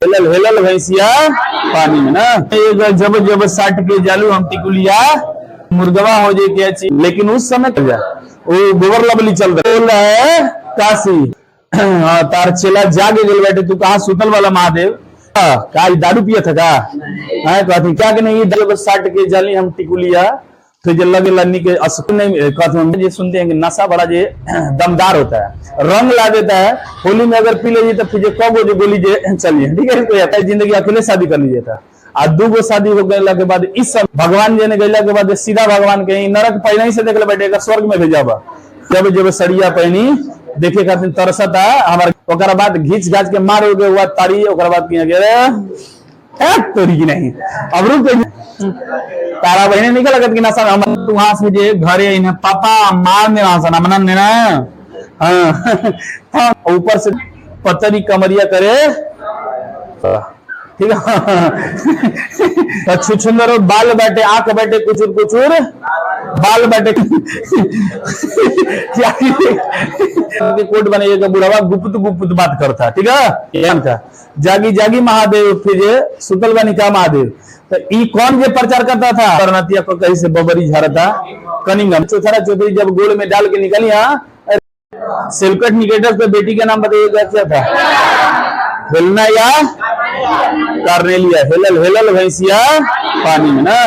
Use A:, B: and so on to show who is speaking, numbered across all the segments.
A: हेलल हेलल भैंसिया पानी में ना। जब जब साट के जालू हम टिकुलिया मुर्गवा हो जाए क्या चीज। लेकिन उस समय वो गोबर लबली चल रहा है काशी। तार चेला जागे गेल बैठे तू कहा सुतल वाला महादेव का दारू पिया था का कहती क्या कि नहीं जब साट के जाली हम टिकुलिया तो जो लगे लन्नी के नहीं कहते हैं सुनते हैं कि नशा बड़ा जो दमदार होता है, रंग ला देता है। होली में अगर पी लीजिए तो फिर जो कब जो गोली चलिए ठीक है। इसको जिंदगी अकेले शादी कर लीजिए था आ दूगो शादी हो गए के बाद इस सब भगवान जी ने गैला के बाद सीधा भगवान कहीं नरक पहले ही से देख बैठेगा स्वर्ग में भेजाबा। जब जब सड़िया पहनी देखे खातिर तरसता हमारे बाद घींच घाच के मार हो गए हुआ तारी बाद तोरी की नहीं अब रुक तारा बहने निकल लगत कि नशा हम तू वहां से जे घरे इन्हें पापा मार ने नशा मनन ने ना ऊपर से पतरी कमरिया करे ठीक है। छुछुंदर बाल बैठे आंख बैठे कुचुर कुचुर बाल बैठे कोट बनेगा बुढ़ावा गुप्त गुप्त बात करता ठीक है। था जागी जागी महादेव फिर सुतल बनी का महादेव तो ई कौन जे प्रचार करता था करनतिया को कहीं से बबरी झारता कनिंगम चौथरा चौधरी जब गोल में डाल के निकली सिलकट निकेटर पे बेटी का नाम बताइएगा क्या था हिलना या कार्नेलिया हेलल हेलल भैंसिया पानी में ना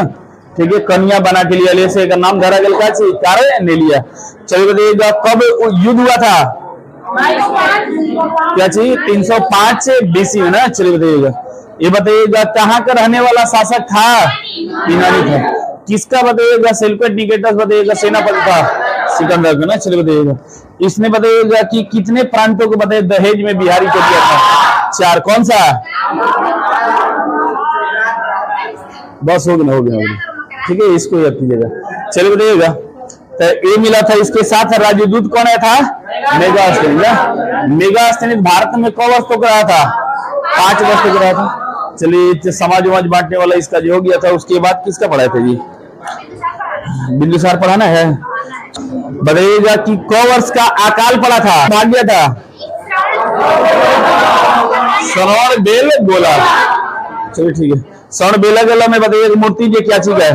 A: ठीक है। कन्या बना के लिया से का नाम धरा गया कार्नेलिया। चलिए बताइएगा कब युद्ध हुआ था क्या चीज 305 BC में ना। चलिए बताइएगा ये बताइएगा कहाँ का रहने वाला शासक था यूनानी था। किसका बताइएगा सिलकट निकेटस बताइएगा सेनापति था सिकंदर का ना। चलिए बताइएगा इसने बताइएगा कि कितने प्रांतों को बताइए दहेज में बिहारी को दिया था 4 कौन सा बस हो गया ठीक है इसको याद कीजिएगा। चलिए बताइएगा तो ये मिला था इसके साथ राजदूत कौन है था मेगास्थनीज। मेगास्थनीज भारत में कब वस्तु को रहा था 5 वस्तु को रहा था। चलिए समाज वमाज बांटने वाला इसका जो हो गया था उसके बाद किसका पढ़ाए थे जी बिंदुसार पढ़ाना है। बताइएगा कि कौ वर्ष का अकाल पड़ा था भाग गया था श्रवण बेल गोला। चलिए ठीक है श्रवण बेला गोला में बताइएगा मूर्ति जो क्या चीज है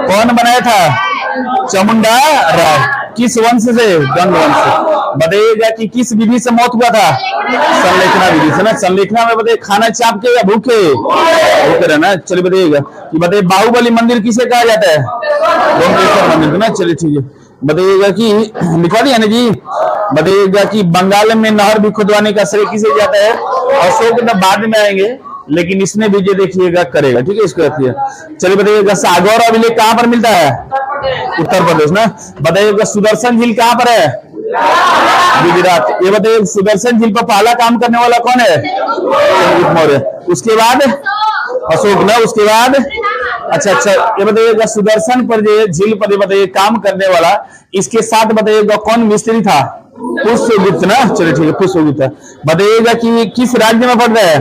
A: कौन बनाया था चामुंडा राय किस वंश से गंग वंश से। बताइएगा कि किस विधि से मौत हुआ था संलेखना विधि से ना। संलेखना में बताइए खाना चाप के या भूखे भूखे रहना। चलिए बताइएगा कि बताइए बाहुबली मंदिर किसे कहा जाता है गोमतेश्वर मंदिर ना। चलिए ठीक है बताइएगा कि लिखवा दिया ना जी। बताइएगा कि बंगाल में नहर भी खुदवाने का श्रेय किसे जाता है अशोक तो बाद में आएंगे लेकिन इसने भी जो देखिएगा करेगा ठीक है इसको रखिए। चलिए बताइएगा सागौर अभिलेख कहाँ पर मिलता है उत्तर प्रदेश ना। बताइएगा सुदर्शन झील कहाँ पर है गुजरात। ये बताइए सुदर्शन झील पर पहला काम करने वाला कौन है चंद्रगुप्त मौर्य उसके बाद अशोक ना उसके बाद अच्छा ये बताइएगा सुदर्शन पर जो झील पर बताइए काम करने वाला इसके साथ बताइएगा कौन मिस्त्री था पुष्पगुप्त ना। चलिए ठीक है पुष्पगुप्त। बताइएगा कि किस राज्य में पड़ रहा है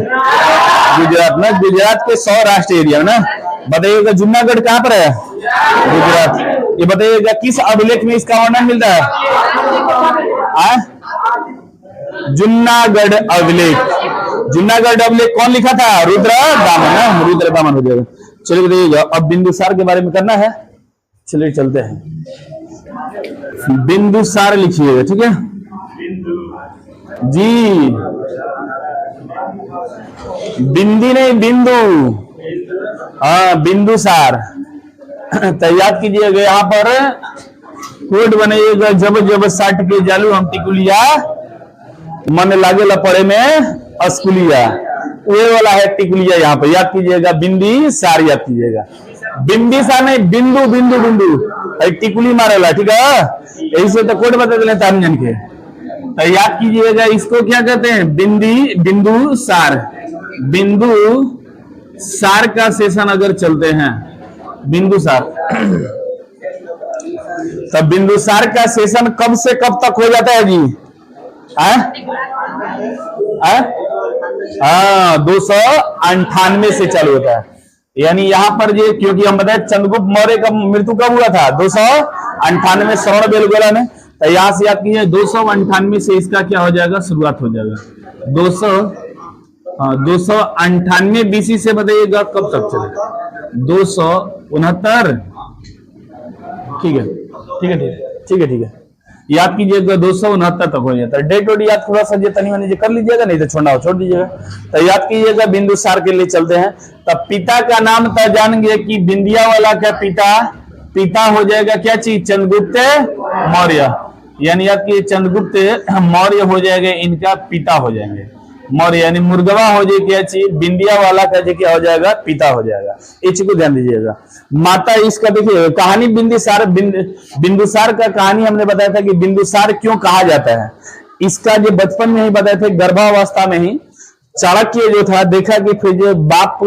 A: गुजरात ना। गुजरात के 100 राष्ट्र एरिया ना। बताइएगा जूनागढ़ कहाँ पर है गुजरात। ये बताइएगा किस अभिलेख में इसका वर्णन मिलता है जूनागढ़ अभिलेख। जूनागढ़ अभिलेख कौन लिखा था रुद्र दामन ना रुद्र दामन हो जाएगा। चलिए बताइएगा अब बिंदुसार के बारे में करना है। चलिए चलते हैं बिंदुसार लिखिएगा ठीक है जी बिंदी नहीं बिंदु बिंदुसार। तो याद कीजिएगा यहाँ पर कोड बनाइएगा जब जब साट के जालू हम टिकुलिया मन लागे पड़े में अस्कुलिया ये वाला है टिकुलिया। यहाँ पर याद कीजिएगा बिंदी सार याद कीजिएगा बिंदी सार नहीं बिंदु बिंदु बिंदु टिकुली मारेला ठीक है। यही से तो कोड बता देते हैं जन के। तो याद कीजिएगा इसको क्या कहते हैं बिंदी बिंदु सार। बिंदु सार का सेशन अगर चलते हैं बिंदुसार तब बिंदुसार का सेशन कब से कब तक हो जाता है जी 298 से चालू होता है। यानी यहाँ पर ये क्योंकि हम बताए चंद्रगुप्त मौर्य का मृत्यु कब हुआ था 298 श्रवण बेलगोला में। तो यहाँ से याद कीजिए 298 से इसका क्या हो जाएगा शुरुआत हो जाएगा हाँ 298 BC से बताइएगा कब तक चले? 269। ठीक है ठीक है ठीक है ठीक है ठीक है, याद कीजिएगा 269 तक हो जाता है। डेट वोट याद थोड़ा सा जे तनी मनी कर लीजिएगा, नहीं तो छोड़ना हो छोड़ दीजिएगा। तो याद कीजिएगा बिंदुसार के लिए चलते हैं। तब पिता का नाम तो जान गए कि बिंदिया वाला का पिता हो जाएगा क्या चीज? चंद्रगुप्त मौर्य। यानी याद कीजिए चंद्रगुप्त मौर्य हो जाएगा, इनका पिता हो जाएंगे मौर्य। यानी मुर्गवा हो जाए क्या चीज? बिंदिया वाला का जो क्या हो जाएगा? पिता हो जाएगा। इस चीज को ध्यान दीजिएगा। माता इसका देखिए कहानी बिंदुसार का कहानी हमने बताया था कि बिंदुसार क्यों कहा जाता है। इसका जो बचपन में ही बताए थे, गर्भावस्था में ही चाणक्य जो था देखा कि फिर जो बाप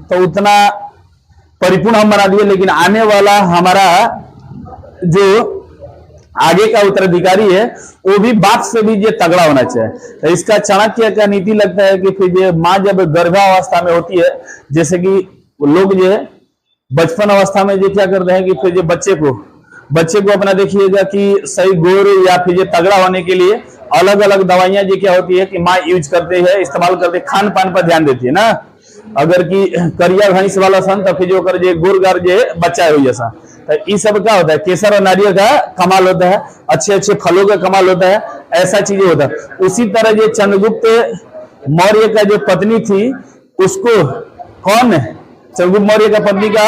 A: तो उतना परिपूर्ण हम बना दिए, लेकिन आने वाला हमारा जो आगे का उत्तराधिकारी है वो भी बाप से भी ये तगड़ा होना चाहिए। तो इसका चाणक्य का नीति लगता है कि फिर ये माँ जब गर्भावस्था में होती है, जैसे कि लोग जो है बचपन अवस्था में ये क्या करते हैं कि फिर ये बच्चे को अपना देखिएगा कि सही गोर या फिर ये तगड़ा होने के लिए अलग अलग दवाइयां जो क्या होती है कि माँ यूज करते हैं, इस्तेमाल करते, खान पान पर ध्यान देती है ना। अगर कि करिया भैंस वाला सन तो फिर जो कर गुरगार जो बच्चा हो जैसा, तो ये सब क्या होता है? केसर और नारियल का कमाल होता है, अच्छे अच्छे फलों का कमाल होता है, ऐसा चीजें होता है। उसी तरह जो चंद्रगुप्त मौर्य का जो पत्नी थी उसको कौन? चंद्रगुप्त मौर्य का पत्नी का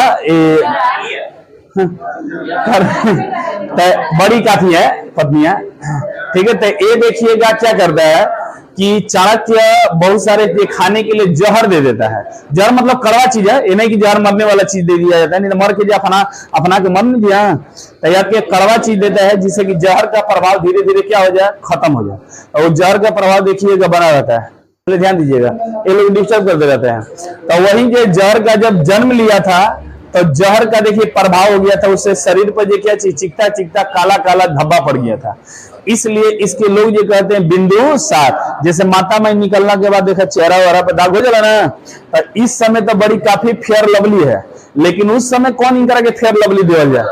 A: बड़ी काफी है पत्नियां, ठीक है। तो ये देखिएगा क्या करता है कि चाणक्य बहुत सारे खाने के लिए जहर दे देता है। जहर मतलब कड़वा चीज है, ये नहीं कि जहर मरने वाला चीज दे दिया जाता है, नहीं तो मर के जो अपना के मर नहीं दिया, तो याद के कड़वा चीज देता है जिससे कि जहर का प्रभाव धीरे धीरे क्या हो जाए? खत्म हो जाए। और जहर का प्रभाव देखिएगा बना रहता है, ध्यान दीजिएगा, ये लोग डिस्टर्ब करते रहते हैं। तो वही जो जहर का जब जन्म लिया था तो जहर का देखिए प्रभाव हो गया था, उससे शरीर पर जो क्या चीज चिकता चिकता काला काला धब्बा पड़ गया था। इसलिए इसके लोग ये कहते हैं बिंदुसार। जैसे माता में निकलने के बाद देखा चेहरा वहरा पर दाग हो जाला ना, तो इस समय तो बड़ी काफी फेयर लवली है, लेकिन उस समय कौन इन तरह के फेयर लवली दिया जाए?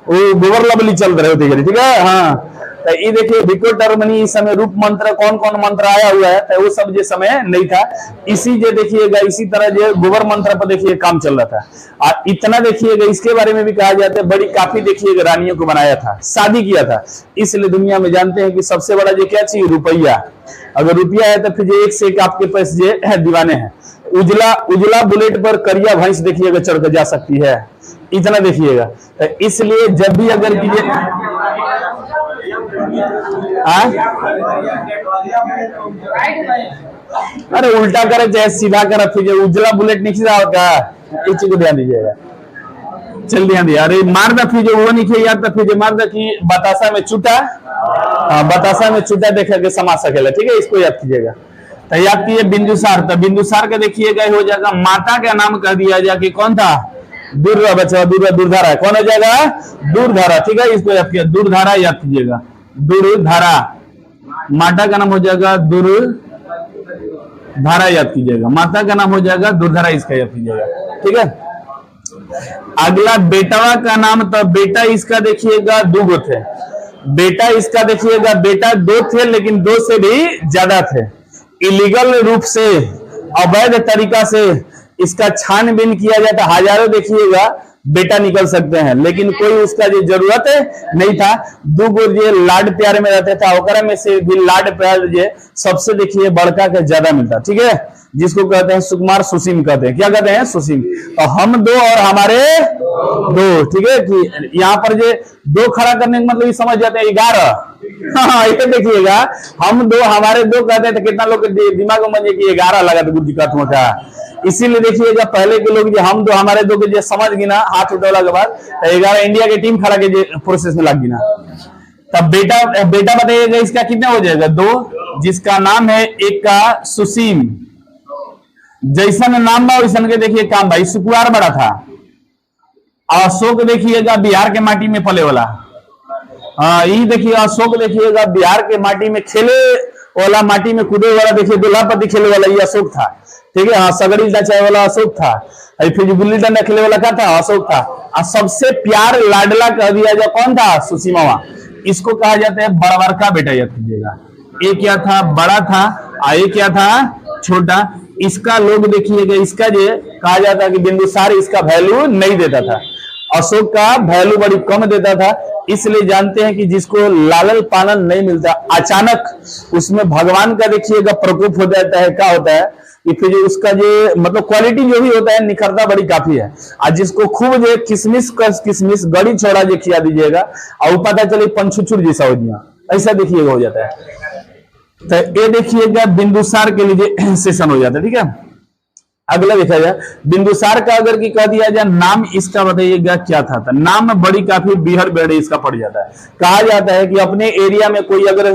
A: वो गोबर लवली चल रहे होते, ठीक है। हाँ तो ये देखिए विकोटर्मनी इस समय रूप मंत्र कौन कौन मंत्र आया हुआ है, तो वो सब जो समय नहीं था। इसी जो देखिएगा इसी तरह जो गोबर मंत्र पर देखिए काम चल रहा था। और इतना देखिएगा इसके बारे में भी कहा जाता है बड़ी काफी देखिएगा रानियों को बनाया था, शादी किया था। इसलिए दुनिया में जानते हैं कि सबसे बड़ा जो क्या चाहिए? रुपया। अगर रुपया है तो फिर एक से एक आपके पास जो है दीवाने हैं। उजला बुलेट पर करिया भैंस देखिएगा चढ़ कर जा सकती है, इतना देखिएगा। तो इसलिए जब भी अगर अरे उल्टा करे चाहे सीधा करे, फिर उजला बुलेट नीचे होगा, इस चीज को ध्यान दीजिएगा। चल ध्यान दिया। अरे मार दा फिर वो नहीं याद था, फिर मार दा कि बतासा में चूटा, बतासा में चूटा देखा के समा सकेला, ठीक है, इसको याद कीजिएगा। तो याद कीजिए बिंदुसार। तो बिंदुसार का देखिएगा हो जाएगा माता का नाम कह दिया जाके कौन था? दुर्धारा। कौन हो जाएगा? दुर्धारा, ठीक है, इसको याद किया, दुर्धारा याद कीजिएगा, दुर्धारा। माता का नाम हो जाएगा दुर्धारा, याद कीजिएगा। माता का नाम हो जाएगा दुर्धारा, इसका याद कीजिएगा, ठीक है। अगला बेटवा का नाम, तो बेटा इसका देखिएगा दो गो थे। बेटा इसका देखिएगा बेटा दो थे, लेकिन दो से भी ज्यादा थे। इलीगल रूप से अवैध तरीका से इसका छानबीन किया जाता, हजारों देखिएगा बेटा निकल सकते हैं, लेकिन कोई उसका जो जरूरत नहीं था। दो गो जो लाड प्यार में रहते था, ओकरा में से भी लाड प्यार जो सबसे देखिए बड़का का ज्यादा मिलता, ठीक है, जिसको कहते हैं सुकुमार सुसीम कहते हैं। क्या कहते हैं? सुसीम। तो हम दो और हमारे दो, ठीक है, कि यहाँ पर जो दो खड़ा करने का मतलब समझ जाते हैं 11। हाँ ये देखिएगा, हम दो हमारे दो कहते हैं, तो कितना लोग दिमाग में कि 11 लगा तो कुछ दिक्कत होता। इसीलिए देखिएगा पहले के लोग जो हम दो हमारे दो के जो समझ गिना हाथ उठौला के बाद, तो 11 इंडिया की टीम खड़ा के प्रोसेस में लग गिना। तब बेटा बताइएगा इसका कितना हो जाएगा? 2, जिसका नाम है एक का सुसीम। जैसन नाम बा वैसन के देखिए काम भाई। सुकुआर बड़ा था। अशोक देखिएगा बिहार के माटी में पले वाला। हाँ ये देखिए अशोक देखिएगा बिहार के माटी में खेले वाला, माटी में कूदे वाला, देखिए दुल्हापति खेले वाला ये अशोक था, ठीक है। हाँ सगड़ी नचाए वाला अशोक था। फिर गुल्ली डंडा खेले वाला क्या था? अशोक था। और सबसे प्यार लाडला कह दिया जाए कौन था? सुसीमा। इसको कहा जाता है बड़वर का बेटा, याद कीजिएगा। एक क्या था? बड़ा था, और एक क्या था? छोटा। इसका लोग देखिएगा, इसका जो कहा जाता है कि बिंदुसार इसका वैल्यू नहीं देता था, अशोक का वैल्यू बड़ी कम देता था। इसलिए जानते हैं कि जिसको लालन पालन नहीं मिलता, अचानक उसमें भगवान का देखिएगा प्रकोप हो जाता है, क्या होता है कि फिर जो उसका जो मतलब क्वालिटी जो भी होता है निखरता बड़ी काफी है। और जिसको खूब जो किसमिस किसमिस गड़ी छोड़ा जो खिया दीजिएगा और पता चले पंचुचुर जैसा हो दिया, ऐसा देखिएगा हो जाता है। तो ये देखिएगा बिंदुसार के लिए सेशन हो जाता है, ठीक है। अगला देखा जाए बिंदुसार का अगर की कह दिया जाए नाम इसका बताइएगा क्या था, तो नाम बड़ी काफी बिहड़ बेड़े इसका पड़ जाता है। कहा जाता है कि अपने एरिया में कोई अगर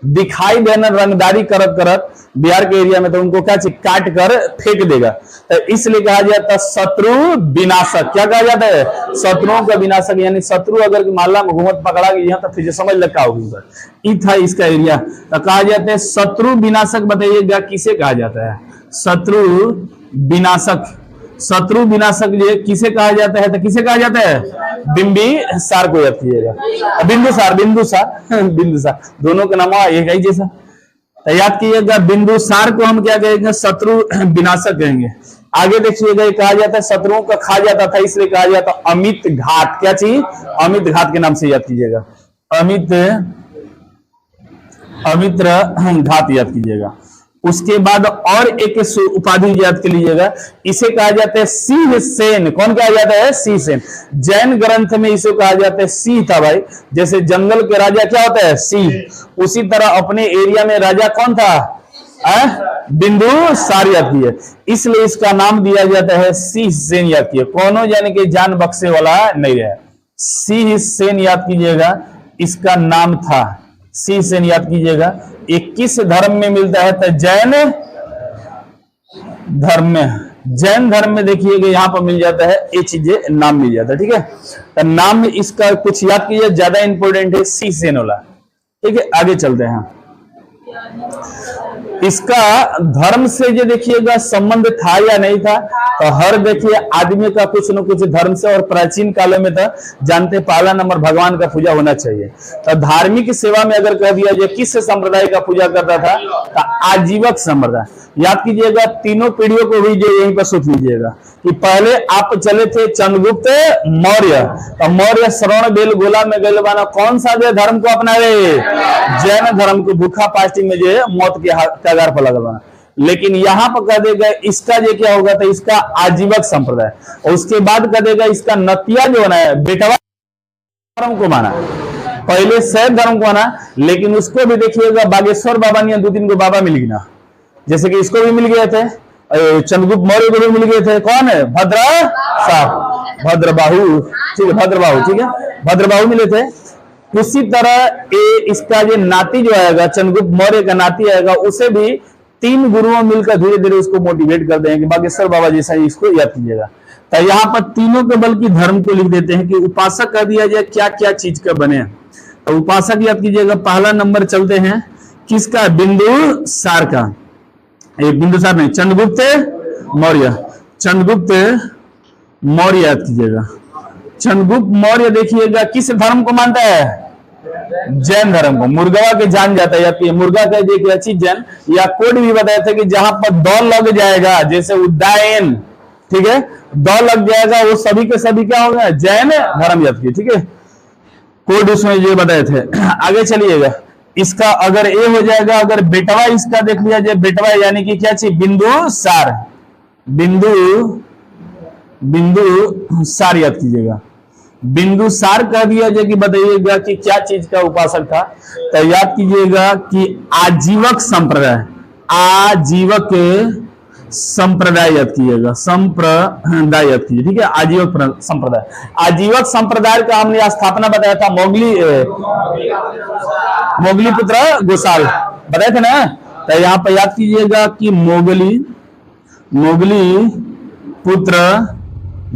A: दिखाई देना रंगदारी करत करत बिहार के एरिया में, तो उनको क्या चीज काट कर फेंक देगा। तो इसलिए कहा जाता है शत्रु विनाशक। क्या कहा जाता है? शत्रुओं का विनाशक। यानी शत्रु अगर माला में घूमत पकड़ा गया तो फिर समझ लगा होगी उधर ई था इसका एरिया। तो कहा जाता है शत्रु विनाशक। बताइएगा किसे कहा जाता है? शत्रु विनाशक। शत्रु विनाशक ये किसे कहा जाता है? तो किसे कहा जाता है? बिंबिसार को याद कीजिएगा। बिंदुसार बिंदुसार बिंदुसार दोनों का नाम एक ही जैसा, तो याद कीजिएगा। बिंदुसार को हम क्या कहेंगे? शत्रु विनाशक कहेंगे। आगे देखिएगा कहा जाता है शत्रुओं का खा जाता था, इसलिए कहा जाता अमित घात। क्या चीज? अमित घात के नाम से याद कीजिएगा। अमित घात याद कीजिएगा। उसके बाद और एक उपाधि याद कर लीजिएगा, इसे कहा जाता है सिंह सेन। कौन कहा जाता है? सिंह सेन। जैन ग्रंथ में इसे कहा जाता है सिंह था भाई। जैसे जंगल के राजा क्या होता है? सिंह। उसी तरह अपने एरिया में राजा कौन था? बिंदुसार याद किए, इसलिए इसका नाम दिया जाता है सिंह सेन। याद किए, कौनो यानी कि जान बख्शे वाला नहीं है। सिंह सेन याद कीजिएगा, इसका नाम था सिंह सेन। याद कीजिएगा। ये किस धर्म में मिलता है? तो जैन धर्म में। जैन धर्म में देखिएगा यहाँ पर मिल जाता है, ये चीजें नाम मिल जाता है, ठीक है। तो नाम इसका कुछ याद कीजिए, ज्यादा इंपॉर्टेंट है सिंह सेन वाला, ठीक है। आगे चलते हैं। इसका धर्म से जो देखिएगा संबंध था या नहीं था, तो हर देखिए आदमी का कुछ न कुछ धर्म से, और प्राचीन कालों में तो जानते पहला नंबर भगवान का पूजा होना चाहिए। तो धार्मिक सेवा में अगर कह दिया जाए किस संप्रदाय का पूजा करता था, तो आजीवक संप्रदाय। याद कीजिएगा, तीनों पीढ़ियों को भी जो यहीं पर सोच लीजिएगा कि पहले आप चले थे चंद्रगुप्त मौर्य, तो मौर्य श्रवण बेल गोला में गए बाना कौन सा जो धर्म को अपना रहे? जैन धर्म को। भूखा फास्टिंग में जो है मौत के कगार पर लगा बना। लेकिन यहाँ पर कह देगा इसका जो क्या होगा, तो इसका आजीवक संप्रदाय। और उसके बाद कह देगा इसका नतिया जो है बेटवा धर्म को माना। पहले शैव धर्म को माना, लेकिन उसको भी देखिएगा बागेश्वर बाबा ने 2-3 को बाबा मिल गया, जैसे कि इसको भी मिल गए थे, चंद्रगुप्त मौर्य को भी मिल गए थे। कौन है? भद्रबाहु, ठीक है, भद्रबाहु, ठीक है, भद्रबाहु मिले थे। उसी तरह इसका जो नाती जो आएगा, चंद्रगुप्त मौर्य का नाती आएगा, उसे भी 3 गुरुओं मिलकर धीरे धीरे उसको मोटिवेट कर देंगे, बागेश्वर बाबा जैसा ही इसको याद कीजिएगा। तो यहाँ पर तीनों के बल की धर्म को लिख देते हैं कि उपासक कर दिया जाए क्या क्या चीज का बने। तो उपासक याद कीजिएगा। पहला नंबर चलते हैं किसका? बिंदुसार का। बिंदुसार नहीं, चंद्रगुप्त मौर्य। चंद्रगुप्त मौर्य याद कीजिएगा। चंद्रगुप्त मौर्य देखिएगा किस धर्म को मानता है? जैन धर्म को। मुर्गा के जान जाता है, मुर्गा का देखिए चीज जैन, या कोड भी बताए थे कि जहां पर दौड़ लग जाएगा, जैसे उद्यान, ठीक है, दौड़ लग जाएगा, वो सभी के सभी क्या होगा? जैन धर्म याद किए, ठीक है। कोड उसमें ये बताए थे। आगे चलिएगा। इसका अगर ए हो जाएगा, अगर बेटवा इसका देख लिया जाए, बेटवा यानी कि क्या चीज? बिंदुसार। बिंदुसार याद कीजिएगा। बिंदुसार कह दिया जाए कि बताइएगा कि क्या चीज का उपासक था, तो याद कीजिएगा कि आजीवक संप्रदाय। आजीवक संप्रदाय याद कीजिएगा। संप्रदाय याद कीजिए, ठीक है, आजीवक संप्रदाय। आजीवक संप्रदाय का हमने स्थापना बताया था मोगली पुत्र गोसाल बताए थे ना। तो यहाँ पर याद कीजिएगा कि मोगली पुत्र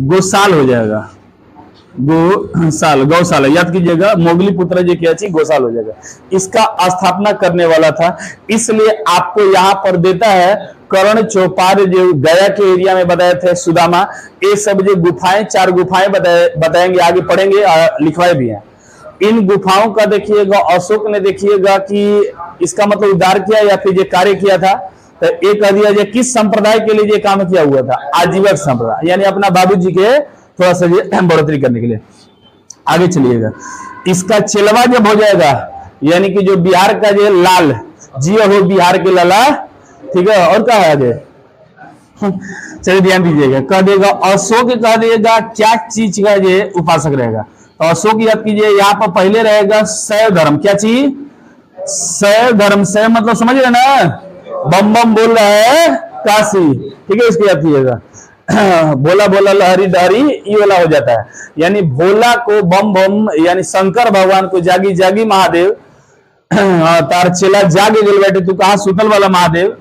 A: गोसाल हो जाएगा। गौशाला याद कीजिएगा। मोगली पुत्र जी क्या चीज? गोसाल हो जाएगा। इसका स्थापना करने वाला था, इसलिए आपको यहाँ पर देता है कर्ण चौपार जो गया के एरिया में बताए थे, सुदामा, ये सब जो गुफाएं, 4 गुफाएं बताएंगे, आगे पढ़ेंगे, लिखवाए भी हैं। इन गुफाओं का देखिएगा अशोक ने देखिएगा कि इसका मतलब उद्धार किया या फिर ये कार्य किया था, तो एक कह दिया किस संप्रदाय के लिए ये काम किया हुआ था, आजीवक संप्रदाय, यानी अपना बाबूजी के थोड़ा सा बढ़ोतरी करने के लिए। आगे चलिएगा, इसका चेलवा जब हो जाएगा, यानी कि जो बिहार का जो लाल जियो हो बिहार के लाला, ठीक है। और क्या है आगे, चलिए ध्यान दीजिएगा, कह देगा अशोक, कह देगा क्या चीज का ये उपासक रहेगा। तो अशोक याद कीजिए, यहाँ पर पहले रहेगा शैव धर्म, क्या चीज, शैव धर्म। शैव मतलब समझ रहे ना, बम बम बोल रहा है काशी, ठीक है, इसको याद कीजिएगा। भोला भोला लहरी डहरी ये वाला हो जाता है, यानी भोला को बम बम, यानी शंकर भगवान को जागी जागी महादेव, तार चेला जागे गेल बैठे तू कहा सुतल वाला महादेव।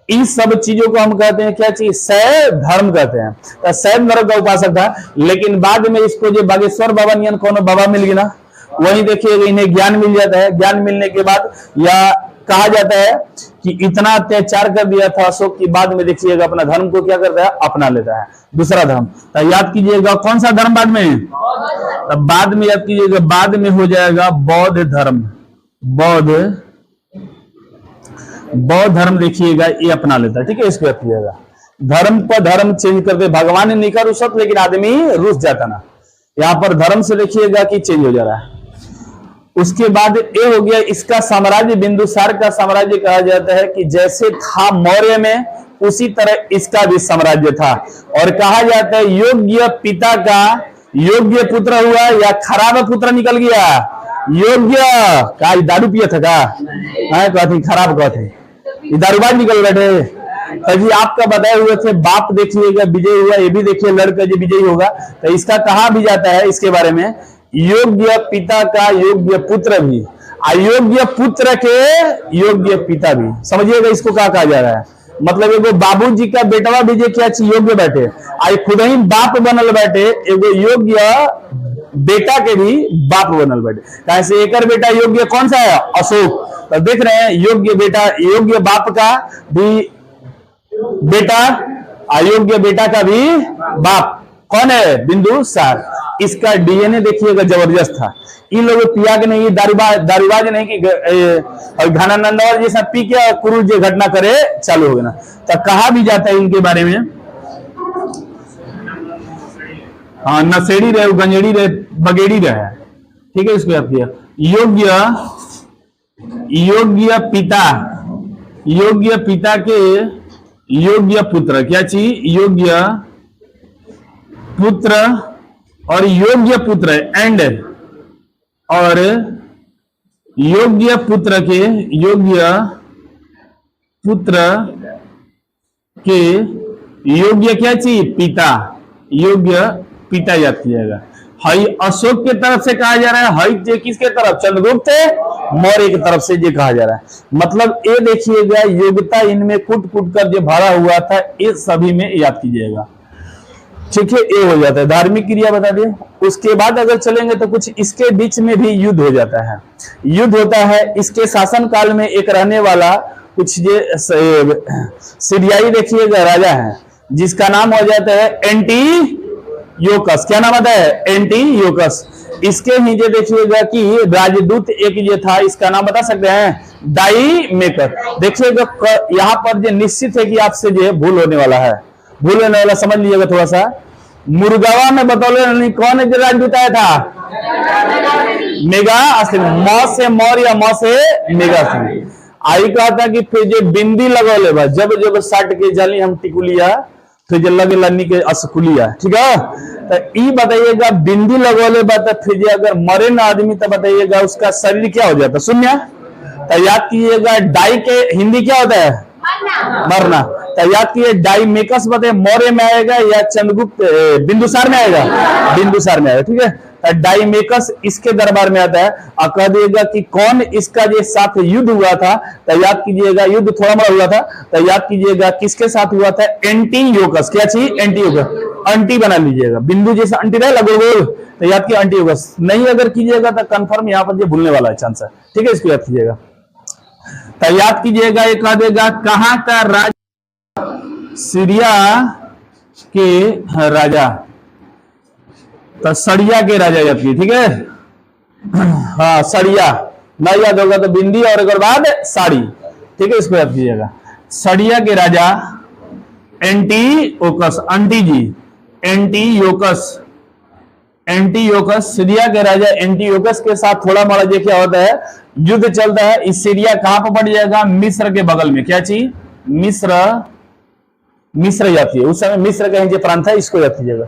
A: इस सब चीजों को हम कहते हैं क्या चीज, शैव धर्म कहते हैं। तो शैव धर्म का उपासक था, लेकिन बाद में इसको जो बागेश्वर बाबा नियन कौन बाबा मिल गया ना, वही देखिएगा इन्हें ज्ञान मिल जाता है। ज्ञान मिलने के बाद या कहा जाता है कि इतना अत्याचार कर दिया था अशोक की, बाद में देखिएगा अपना धर्म को क्या करता है, अपना लेता है, दूसरा धर्म। तो याद कीजिएगा कौन सा धर्म बाद में, तो बाद में याद कीजिएगा, बाद में हो जाएगा बौद्ध धर्म। बौद्ध धर्म देखिएगा ये अपना लेता है, ठीक है, इसको याद कीजिएगा। धर्म पर धर्म चेंज करते, भगवान ने नहीं कर रुसत, लेकिन आदमी रुस जाता ना, यहाँ पर धर्म से देखिएगा कि चेंज हो जा रहा है। उसके बाद ये हो गया इसका साम्राज्य, बिंदुसार का साम्राज्य कहा जाता है कि जैसे था मौर्य में उसी तरह इसका भी साम्राज्य था। और कहा जाता है योग्य पिता का योग्य पुत्र हुआ या खराब पुत्र निकल गया। योग्य का दारू पिया था का, कहते खराब कहते दारूबाज निकल बैठे। तभी आपका बताए हुए थे बाप देखिएगा विजय हुआ, ये भी देखिए लड़का जो विजयी होगा। तो इसका कहा भी जाता है इसके बारे में, योग्य पिता का योग्य पुत्र भी, अयोग्य पुत्र के योग्य पिता भी। समझिएगा इसको क्या कहा जा रहा है, मतलब एगो बाबूजी का बेटवा भी जे क्या चीज योग्य बैठे, आई खुद ही बाप बनल बैठे, एगो योग्य बेटा के भी बाप बनल बैठे। कैसे एक बेटा योग्य कौन सा है, अशोक। तो देख रहे हैं योग्य बेटा, योग्य बाप का भी बेटा, अयोग्य बेटा का भी बाप कौन है, बिंदुसार। इसका डीएनए देखिएगा जबरदस्त था। इन लोगों पिया के नहीं, दारूबाज नहीं कि घनानंदवर जैसा पी के क्रूर जो घटना करे चालू हो गया ना। तो कहा भी जाता है इनके बारे में, हाँ नशेड़ी रहे, गंजेड़ी रहे, बगेड़ी रहे, ठीक है, इसको याद किया। योग्य पिता के योग्य पुत्र, क्या चीज, योग्य पुत्र और योग्य पुत्र एंड, और योग्य पुत्र के योग्य पुत्र के योग्य क्या चीज, पिता, योग्य पिता याद कीजिएगा। हई अशोक के तरफ से कहा जा रहा है, हई जे किसके तरफ, चंद्रगुप्त मौर्य की तरफ से ये कहा जा रहा है। मतलब ये देखिएगा योग्यता इनमें कूट कूट कर जो भरा हुआ था, ये सभी में याद कीजिएगा, ठीक है। ये हो जाता है धार्मिक क्रिया बता दिए। उसके बाद अगर चलेंगे तो कुछ इसके बीच में भी युद्ध हो जाता है। युद्ध होता है इसके शासन काल में, एक रहने वाला कुछ ये सीरियाई देखिएगा राजा है, जिसका नाम हो जाता है एंटीयोकस। क्या नाम आता है, एंटीयोकस। इसके नीचे देखिएगा कि राजदूत एक ये था, इसका नाम बता सकते हैं, डाईमेकर। देखिएगा यहाँ पर जो निश्चित है कि आपसे जो भूल होने वाला है, भूल होने वाला समझ लीजिएगा थोड़ा सा। मुर्गावा में बतौले नहीं कौन है जो राजदूत आया था, मेगा असली, मौ से मौर्य, मौ से मेगा। आई कहा था कि फिर जो बिंदी लगौले बा, जब जब साट के जाली हम टिकुलिया, फिर जो लगे लन्नी के असकुलिया, ठीक है। तो ई बताइएगा बिंदी लगौले बा, तो फिर अगर मरे ना आदमी तो बताइएगा उसका शरीर क्या हो जाता, शून्य। तो याद कीजिएगा डाई के हिंदी क्या होता है, मरना। तो याद कीजिए डाईमेकस बताइए मौर्य में आएगा या चंद्रगुप्त बिंदुसार में आएगा, बिंदुसार में आएगा, ठीक है। डाईमेकस इसके दरबार में आता है और कह दिएगा कि कौन इसका जो साथ युद्ध हुआ था। तो याद कीजिएगा युद्ध थोड़ा बड़ा हुआ था, तो याद कीजिएगा किसके साथ हुआ था, एंटीयोकस। क्या चीज, एंटीयोकस। अंटी बना लीजिएगा, बिंदु जैसा अंटी रहे लगो गोल, तो याद कीजिए एंटीयोकस। नहीं अगर कीजिएगा तो कंफर्म यहाँ पर भूलने वाला है चांस है, ठीक है, इसको याद कीजिएगा। तो याद कीजिएगा ये कह देगा कहाँ का राजा, सीरिया के राजा, तो सड़िया के राजा याद कीजिए, ठीक है। हाँ सड़िया, ना याद होगा तो बिंदी और एक बाद साड़ी, ठीक है, इसको याद कीजिएगा। सड़िया के राजा एंटीओकस, एंटीयोकस सीरिया के राजा एंटीयोकस के साथ थोड़ा मोड़ा ये क्या होता है, युद्ध चलता है। इस सीरिया कहां पर पड़ जाएगा, मिस्र के बगल में। क्या चीज, मिस्र जाती है उस समय, मिस्र का जो प्रांत है इसको याद कीजिएगा।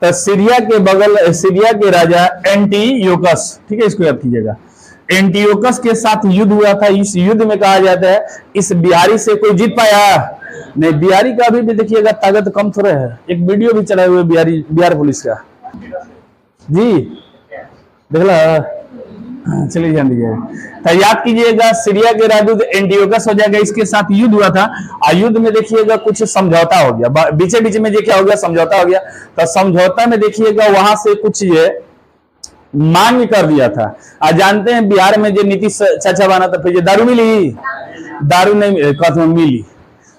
A: तो सीरिया के बगल, सीरिया के राजा एंटीयोकस, ठीक है, इसको याद कीजिएगा। एंटीयोकस के साथ युद्ध हुआ था। इस युद्ध में कहा जाता है इस बिहारी से कोई जीत पाया नहीं। बिहारी का अभी भी देखिएगा ताकत कम थोड़ा है। एक वीडियो भी चलाए हुए बिहार पुलिस का जी, देख ला, चलिए ध्यान दीजिए। तो याद कीजिएगा सीरिया के राजदूत एंटीयोकस हो जाएगा, इसके साथ युद्ध हुआ था। युद्ध में देखिएगा कुछ समझौता हो गया, बीचे बीच में ये क्या हो गया, समझौता हो गया। तो समझौता में देखिएगा वहां से कुछ ये मांग कर दिया था। आज जानते हैं बिहार में जो नीतीश चाचा बना था, फिर ये दारू मिली, दारू नहीं कहते मिली,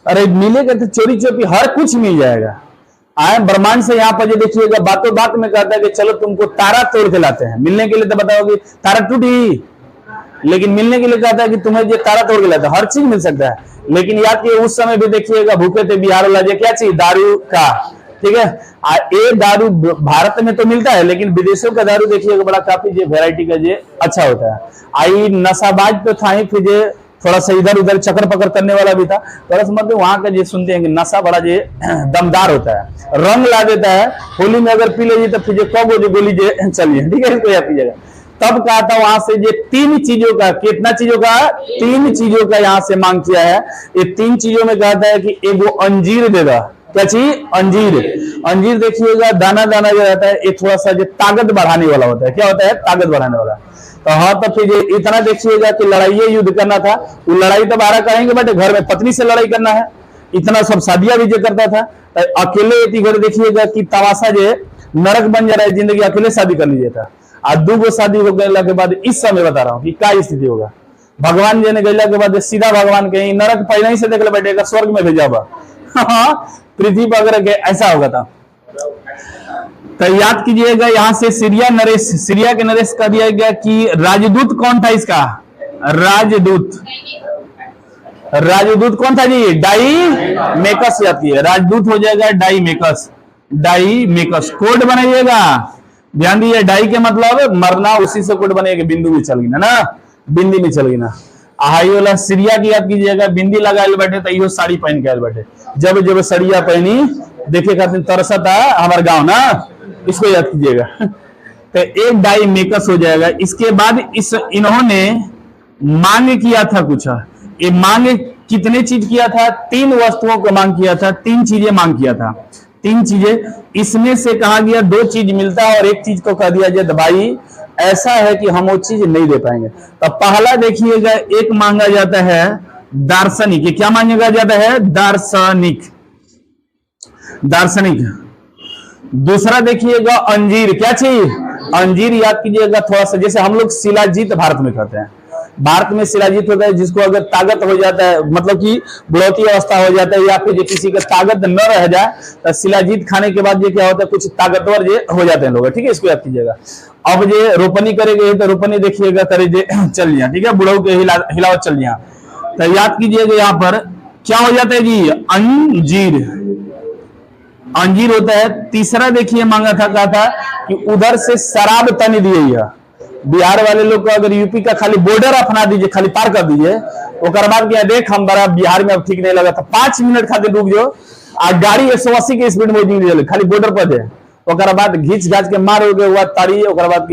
A: अरे मिलेगा तो चोरी चोरी हर कुछ मिल जाएगा। आए ब्रह्मांड से यहाँ पर जो देखिएगा बातों बात में कहता है कि चलो तुमको तारा तोड़ के लाते हैं। मिलने के लिए तो बताओगे तारा टूटी, लेकिन मिलने के लिए कहता है कि तुम्हें ये तारा तोड़ के लाता है। हर चीज मिल सकता है, लेकिन याद कीजिए उस समय भी देखिएगा भूखे थे बिहार वाला, क्या चीज, दारू का, ठीक है। ये दारू भारत में तो मिलता है, लेकिन विदेशों का दारू देखिएगा बड़ा काफी जो वेराइटी का जो अच्छा होता है। आई नशाबाज तो था ही, फिर थोड़ा सा इधर उधर चक्कर पकड़ करने वाला भी था। तो मतलब वहां का जो सुनते हैं कि नशा बड़ा जो दमदार होता है, रंग ला देता है। होली में अगर पी लीजिए तो फिर कब जो गोली जो चलिए, ठीक है, इसको याद कीजिएगा। तब कहा था वहां से ये 3 चीजों का, कितना चीजों का, 3 चीजों का यहाँ से मांग किया है। ये 3 चीजों में कहता है कि एगो अंजीर देगा। क्या चीज, अंजीर। अंजीर देखिएगा दाना दाना जो रहता है ये थोड़ा सा जो ताकत बढ़ाने वाला होता है। क्या होता है, ताकत बढ़ाने वाला। तो हाँ, तो फिर इतना देखिएगा कि लड़ाई युद्ध करना था। वो लड़ाई तो 12 करेंगे बट घर में पत्नी से लड़ाई करना है, इतना सब शादियां भी जो करता था। तो अकेले घर देखिएगा कि तमाशा जो नरक बन जा रहा है जिंदगी, अकेले शादी कर लीजिए था। आज 2 शादी हो गए के बाद इस समय बता रहा हूँ कि क्या स्थिति होगा। भगवान जी ने गैला के बाद सीधा भगवान कहीं नरक पहले ही से देख ले बैठेगा, स्वर्ग में भेजा हुआ। पृथ्वी पर अगर ऐसा होगा था। तो याद कीजिएगा यहाँ से सीरिया के नरेश का दिया गया कि राजदूत कौन था इसका, राजदूत कौन था जी, डाईमेकस। याद कीजिए राजदूत हो जाएगा डाईमेकस। कोड बनाइएगा, ध्यान दीजिए, डाई के मतलब मरना, उसी से कोड बनेगा, बिंदु में चल गई ना, बिंदी में चल गई ना। हाई वाला सीरिया की याद कीजिएगा, बिंदी लगाए बैठे तो यो साड़ी पहन के आए बैठे, जब जब सड़िया पहनी देखे खातिर तरसता हमारे गांव ना, इसको याद कीजिएगा। तो एक डाईमेकस हो जाएगा। इसके बाद इन्होंने मांग किया था कुछ, ये मांग कितने चीज किया था, 3 वस्तुओं को मांग किया था, 3 चीजें मांग किया था, 3 चीजें। इसमें से कहा गया 2 चीज मिलता है और एक चीज को कह दिया जाए भाई ऐसा है कि हम वो चीज नहीं दे पाएंगे। तो पहला देखिएगा, एक मांगा जाता है दार्शनिक। ये क्या मांगा जाता है, दार्शनिक। दूसरा देखिएगा अंजीर। क्या चीज, अंजीर। याद कीजिएगा थोड़ा सा, जैसे हम लोग शिलाजीत भारत में कहते हैं, भारत में शिलाजीत होता है जिसको अगर ताकत हो जाता है, मतलब कि बुढ़ौती अवस्था हो जाता है या फिर जो किसी का ताकत न रह जाए, तो शिलाजीत खाने के बाद ये क्या होता है, कुछ ताकतवर ये हो जाते हैं लोग, ठीक है, इसको याद कीजिएगा। अब ये रोपनी करेंगे तो रोपनी देखिएगा करे चल लिया, ठीक है, बुढ़ऊ के हिलावत चल लिया। तो याद कीजिएगा यहाँ पर क्या हो जाता है जी, अंजीर। अंजीर होता है। तीसरा देखिए मांगा था, कहा था कि उधर से शराब तनी दिए। बिहार वाले लोग को अगर यूपी का खाली बॉर्डर अपना दीजिए, खाली पार कर दीजिए, ओकर बाद क्या देख हम बड़ा बिहार में अब ठीक नहीं लगा था, 5 मिनट खातिर रुक जाओ, आ गाड़ी 180 के स्पीड में खाली बॉर्डर पर दे, ओकर बाद घींच घाच के मारोगे हुआ ताड़ी, ओकर बाद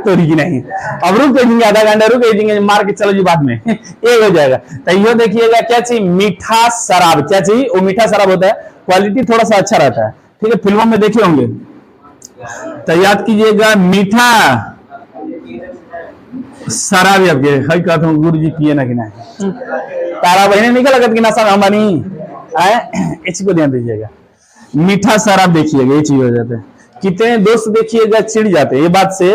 A: तोरी की नहीं, अब रुक जाएंगे, आधा घंटा रुक जाएंगे, मार के चलो जी बाद में ये हो जाएगा। तो ये देखिएगा क्या चाहिए, मीठा शराब। क्या चाहिए, वो मीठा शराब होता है, क्वालिटी थोड़ा सा अच्छा रहता है, ठीक है, फिल्मों में देखे होंगे। तो याद कीजिएगा मीठा शराब। हई कहता हूँ गुरु जी पिए ना कि नहीं, तारा बहने निकल लगत कि नशा हम बनी, इसी को ध्यान दीजिएगा। मीठा शराब देखिएगा, ये चीज हो जाता है। कितने दोस्त देखिएगा चिढ़ जाते हैं ये बात से,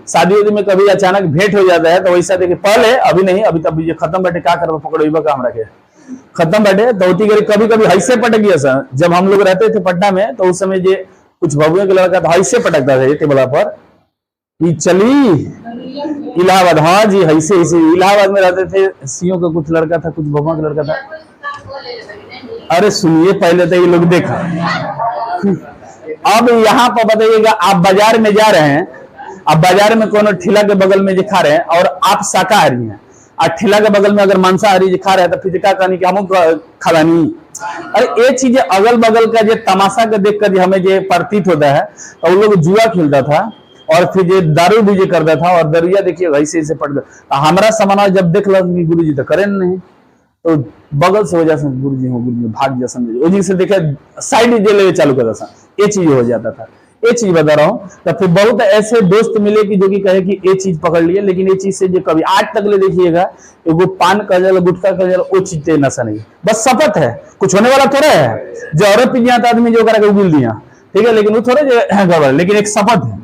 A: शादी में कभी अचानक भेंट हो जाता है तो वैसा देखिए, पहले अभी नहीं, अभी तब ये खत्म बैठे क्या करो, पकड़ो काम रखे खत्म बैठे तो कभी कभी हईसे पटक गया सर। जब हम लोग रहते थे पटना में तो उस समय ये कुछ बबुओं के लड़का तो हईसे पटकता था टेबल पर कि चली इलाहाबाद, हाँ जी, ऐसे ऐसे इलाहाबाद में रहते थे। सीओ का कुछ लड़का था, कुछ भगवा का लड़का था। अरे सुनिए पहले तो ये लोग देखा। अब यहाँ पर बताइएगा, आप बाजार में जा रहे हैं, आप बाजार में कोनो ठेला के बगल में जो खा रहे हैं और आप शाकाहारी हैं, और ठेला के बगल में अगर मांसाहारी जो खा रहे हैं तो फिर क्या कहनी कि हम खलानी। अरे ये चीजें अगल बगल का जो तमाशा के देख कर हमें जो प्रतीत होता है, तो वो लोग जुआ खेलता था और फिर जो दारू भी जो करता था, और दरिया देखिए ऐसे ऐसे पड़ गया। हमारा सामान जब देख लगे गुरु जी तो करें नहीं, तो बगल से हो जाता गुरु जी हो, गुरु जी भाग जा समझे, वो जी से देखे साइड जे चालू कर था, ये चीज हो जाता था। ये चीज बता रहा हूँ। तो फिर बहुत ऐसे दोस्त मिले कि जो कि कहे कि ये चीज पकड़ लिए, लेकिन ये चीज से जो कभी आज तक ले देखिएगा, वो पान का जल, गुटखा का जल, वो चीज नशा नहीं, बस शपथ है, कुछ होने वाला थोड़ा है। जो औरत पी जाता आदमी जो करा उगिल दिया, ठीक है, लेकिन वो थोड़े गड़बड़, लेकिन एक शपथ है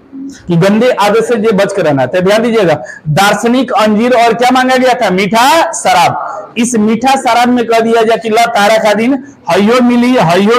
A: कि गंदे आदत से जो बच कर रहना। तो ध्यान दीजिएगा, दार्शनिक अंजीर और क्या मांगा गया था, मीठा शराब। इस मीठा शराब में कह दिया जाए कि ला तारा का दिन हयो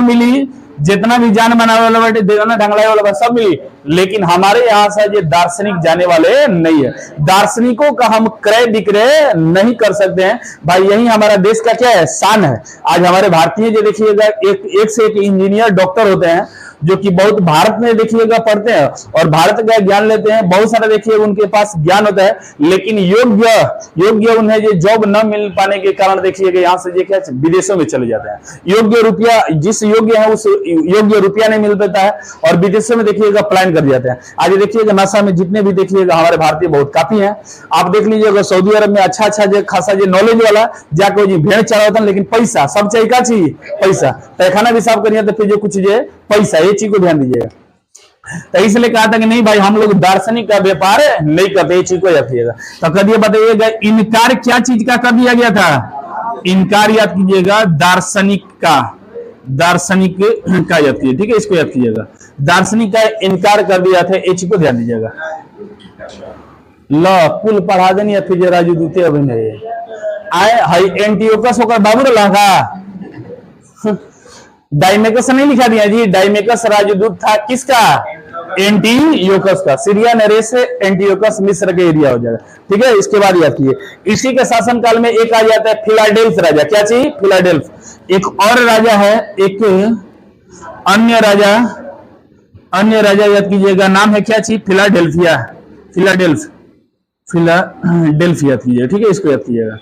A: मिली, जितना भी जान बनाने वाला बैठे, देना ढंगलाए वाला सब मिली, लेकिन हमारे यहाँ से ये दार्शनिक जाने वाले नहीं है। दार्शनिकों का हम क्रय विक्रय नहीं कर सकते हैं भाई, यही हमारा देश का क्या है, शान है। आज हमारे भारतीय जो देखिएगा एक से एक इंजीनियर डॉक्टर होते हैं, जो कि बहुत भारत में देखिएगा पढ़ते हैं और भारत का ज्ञान लेते हैं, बहुत सारा देखिए उनके पास ज्ञान होता है, लेकिन योग्य उन्हें जो जॉब न मिल पाने के कारण देखिएगा यहाँ से जो क्या विदेशों में चले जाते हैं। योग्य रुपया, जिस योग्य है उस योग्य रुपया नहीं मिल पाता है और विदेशों में देखिएगा प्लान कर जाते हैं। आज देखिएगा नशा में जितने भी देखिएगा हमारे भारतीय बहुत काफी हैं। आप देख लीजिएगा सऊदी अरब में अच्छा जो खासा जो नॉलेज वाला जाकर भेड़ चढ़ा होता है, लेकिन पैसा सब चाहिए, क्या चाहिए, पैसा। तहखाना भी साफ करिए तो फिर जो कुछ जो पैसा, ये चीज को ध्यान दीजिएगा। तो इसलिए कहा था कि नहीं भाई हम लोग दार्शनिक का व्यापार नहीं करते, ये चीज को याद कीजिएगा। तो करिए बताइएगा, इनकार क्या चीज का कर दिया गया था, इनकार याद कीजिएगा, दार्शनिक का याद कीजिए, ठीक है, इसको याद कीजिएगा, दार्शनिक का इनकार कर दिया था, ये चीज को ध्यान दीजिएगा। ला कुल पढ़ा देनी फिर राजू दूते अभिनय आए हाई एंटीओकस होकर बाबू लगा डाइमेकस नहीं लिखा दिया जी, डाइमेकस राजदूत था किसका, एंटीयोकस का। सीरिया नरेश एंटीयोकस मिस्र के एरिया हो जाएगा, ठीक है। इसके बाद याद कीजिए, इसी के शासन काल में एक आ जाता है फिलाडेल्फ राजा, क्या चाहिए, फिलाडेल्फ। एक और राजा है, एक अन्य राजा याद कीजिएगा, नाम है क्या चाहिए, फिलाडेल्फिया याद कीजिएगा, ठीक है, इसको याद कीजिएगा।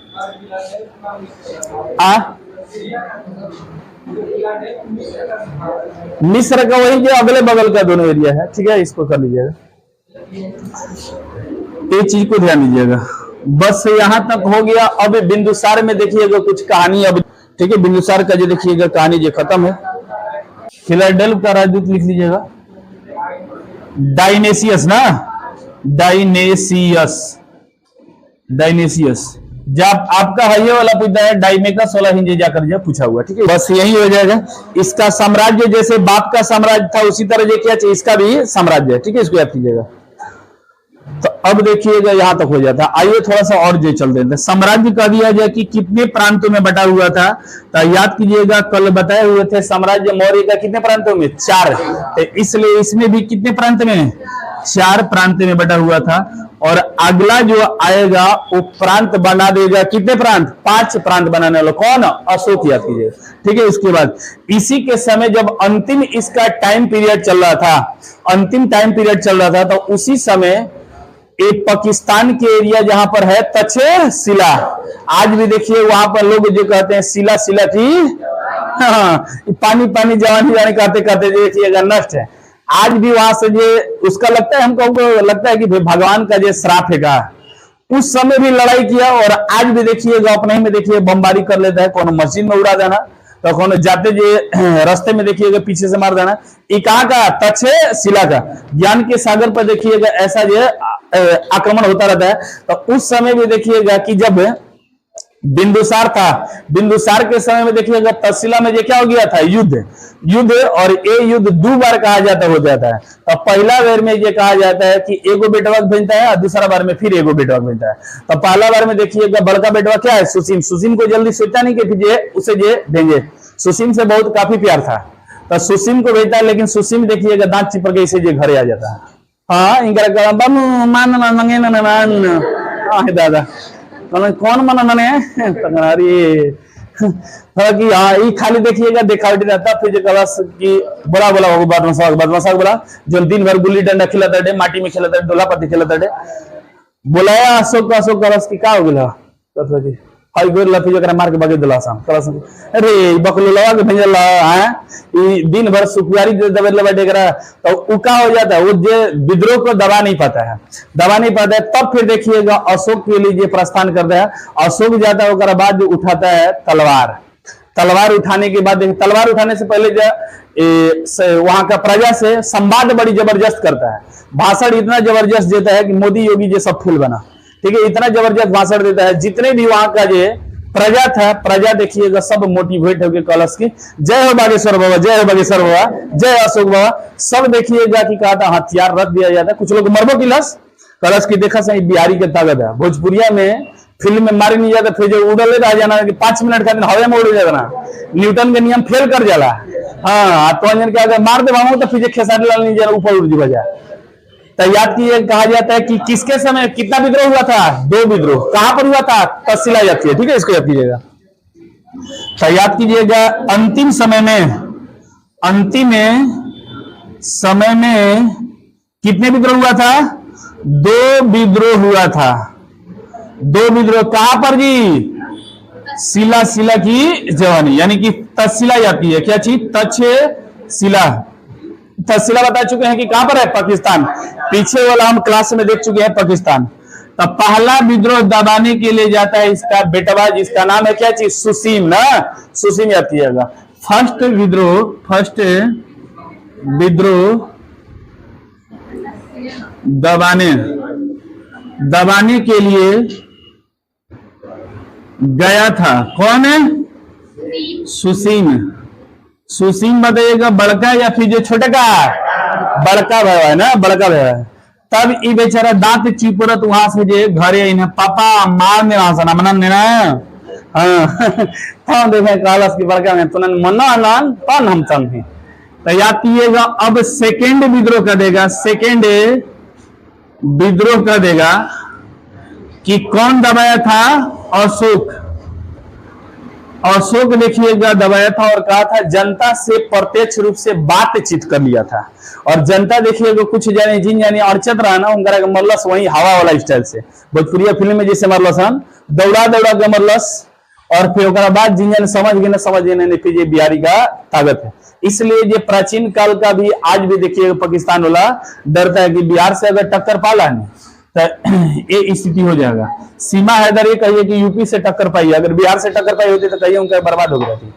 A: मिस्र का वही जो अगले बगल का दोनों एरिया है, ठीक है, इसको कर लीजिएगा, ये चीज को ध्यान दीजिएगा। बस यहां तक हो गया। अब बिंदुसार में देखिएगा कुछ कहानी, अब ठीक है, बिंदुसार का जो देखिएगा कहानी जो खत्म है। फिलाडेल्फ का राजदूत लिख लीजिएगा, डायनेसियस ना, डायनेसियस। जब आपका है ये वाला पूछता है डाइमेकस वाला हिंदी जाकर जब पूछा हुआ, ठीक है, बस यही हो जाएगा। इसका साम्राज्य जैसे बाप का साम्राज्य था उसी तरह ये क्या चाहिए, इसका भी साम्राज्य है, ठीक है, इसको याद कीजिएगा। तो अब देखिएगा यहां तक हो जाता। आइए थोड़ा सा और जो चल देते हैं। साम्राज्य कह दिया जाए कि कितने प्रांतों में बटा हुआ था, तो याद कीजिएगा कल बताए हुए थे साम्राज्य मौर्य का कितने प्रांतों में, 4। तो इसलिए इसमें भी कितने प्रांत में, 4 प्रांत में बटा हुआ था। और अगला जो आएगा वो प्रांत बना देगा कितने प्रांत, 5 प्रांत बनाने वाला कौन, अशोक, याद कीजिएगा, ठीक है। उसके बाद इसी के समय जब अंतिम इसका टाइम पीरियड चल रहा था, तो उसी समय एक पाकिस्तान के एरिया जहां पर है तक्षशिला, आज भी देखिए वहां पर लोग जो कहते हैं शिला थी, पानी जवानी जाने करते देखिएगा नष्ट है। आज भी वहां से जो उसका लगता है, हमको लगता है कि भगवान का जो श्राप है का, उस समय भी लड़ाई किया और आज भी देखिएगा अपने ही में देखिए बमबारी कर लेता है, कोनो मस्जिद में उड़ा देना, तो कोनो जाते जो रास्ते में देखिएगा पीछे से मार देना। ये कहाँ का, तक्षशिला का, ज्ञान के सागर पर देखिएगा ऐसा जो आक्रमण होता रहता है। तो उस समय भी देखिएगा कि जब बिंदुसार था, बिंदुसार के समय में देखिएगा तक्षशिला में जो क्या हो गया था, युद्ध, और ये युद्ध 2 बार कहा जाता हो जाता है। तो पहला बार में ये कहा जाता है कि एगो बेटवा भेजता है और दूसरा बार में फिर एगो बेटवा भेजता है। तो पहला बार में देखिएगा बड़का बेटवा क्या है, सुसीम को जल्दी सोचता नहीं कि फिर उसे जे भेजे, सुसीम से बहुत काफी प्यार था, तो सुसीम को भेजता है, लेकिन सुसीम देखिएगा दांत चिपक के इसे जे घरे आ जाता है। हाँ, आहे दादा कौन मना मने अरे कि हाँ ये खाली देखिएगा दिखावटी रहता, फिर कलश की बोला बोला बदमाश बोला जो दिन भर गुल्ली डंडा खिलाता डे, माटी में खिलाता डे, डोला पत्ती खिलाता डे, बोलाया अशोक कलश की का हो गया जी हाई गोर ला फिर मार के भागे दिला साम कलश अरे बकलो लगा के भेजल है ई दिन भर सुखवारी दबे बैठे करा तो उका हो जाता है, वो जो विद्रोह को दबा नहीं पाता है तब फिर देखिएगा अशोक के लिए प्रस्थान करता है। अशोक जाता है उसके बाद उठाता है तलवार उठाने के बाद तलवार उठाने से पहले वहां का प्रजा से संवाद बड़ी जबरदस्त करता है, भाषण इतना जबरदस्त देता है कि मोदी योगी जो सब फूल बना, ठीक है, इतना जबरदस्त भाषण देता है। जितने भी वहां का जो प्रजा था, प्रजा देखिएगा सब मोटिवेट होकर कलश की जय हो बागेश्वर बाबा, जय हो बागेश्वर बाबा, जय अशोक बाबा, सब देखिएगा कि कहा था हथियार रख दिया जाता है। कुछ लोग मरबो किलस कलश की देखा सही बिहारी के ताकत है। भोजपुरिया में फिल्म में मारे नहीं जाता, फिर जो उड़ले रह जाना कि 5 मिनट का दिन हवा में उड़ जाता ना, न्यूटन के नियम फेल कर जाला। हाँ तो क्या अगर मार दे तो फिर खेसारी लाल नहीं जाना ऊपर उड़ जी बजा। तो याद कीजिए कहा जाता है कि किसके समय कितना विद्रोह हुआ था, 2 विद्रोह। कहां पर हुआ था, तहसीला जाती है, ठीक है, इसको याद कीजिएगा। तो याद कीजिएगा अंतिम समय में कितने विद्रोह हुआ था, 2 विद्रोह हुआ था। 2 विद्रोह कहां पर जी, शिला की जवानी, यानी कि तहसीला जाती है, क्या चीज, तहसीला बता चुके हैं कि कहां पर है, पाकिस्तान। पीछे वाला हम क्लास में देख चुके हैं पाकिस्तान। तो पहला विद्रोह दबाने के लिए जाता है इसका बेटवा, जिसका नाम है क्या चीज, सुसीम ना, सुसीम जाती है। फर्स्ट विद्रोह दबाने के लिए गया था, कौन है, सुसीम बताइएगा, बड़का या फिर जो छोटे का, बड़का भाई है ना, बड़का भाई है। तब ये बेचारा दांत चिपरत वहां से जे घरे इन्हें पापा मार ने वहां से ना मनन ना हाँ देखे कालस की बड़का में तुनन मना नान तन हम तन ही। तो याद कीजिएगा अब सेकेंड विद्रोह कर देगा कि कौन दबाया था, अशोक देखिएगा दबाया था और कहा था जनता से प्रत्यक्ष रूप से बातचीत कर लिया था। और जनता देखिएगा कुछ जाने अड़चत रहा ना उनका मरलस वही हवा वाला स्टाइल से, भोजपुरिया फिल्म में जैसे मरलस हम दौड़ा के मरलस, और फिर बाद जिन समझ गए फिर बिहारी का ताकत है। इसलिए ये प्राचीन काल का भी आज भी देखिएगा पाकिस्तान वाला डरता है कि बिहार से अगर टक्कर पाला नहीं तो ये स्थिति हो जाएगा। सीमा हैदर ये कहिए कि यूपी से टक्कर पाई, अगर बिहार से टक्कर पाई होती तो कहिए उनका बर्बाद हो गया थी,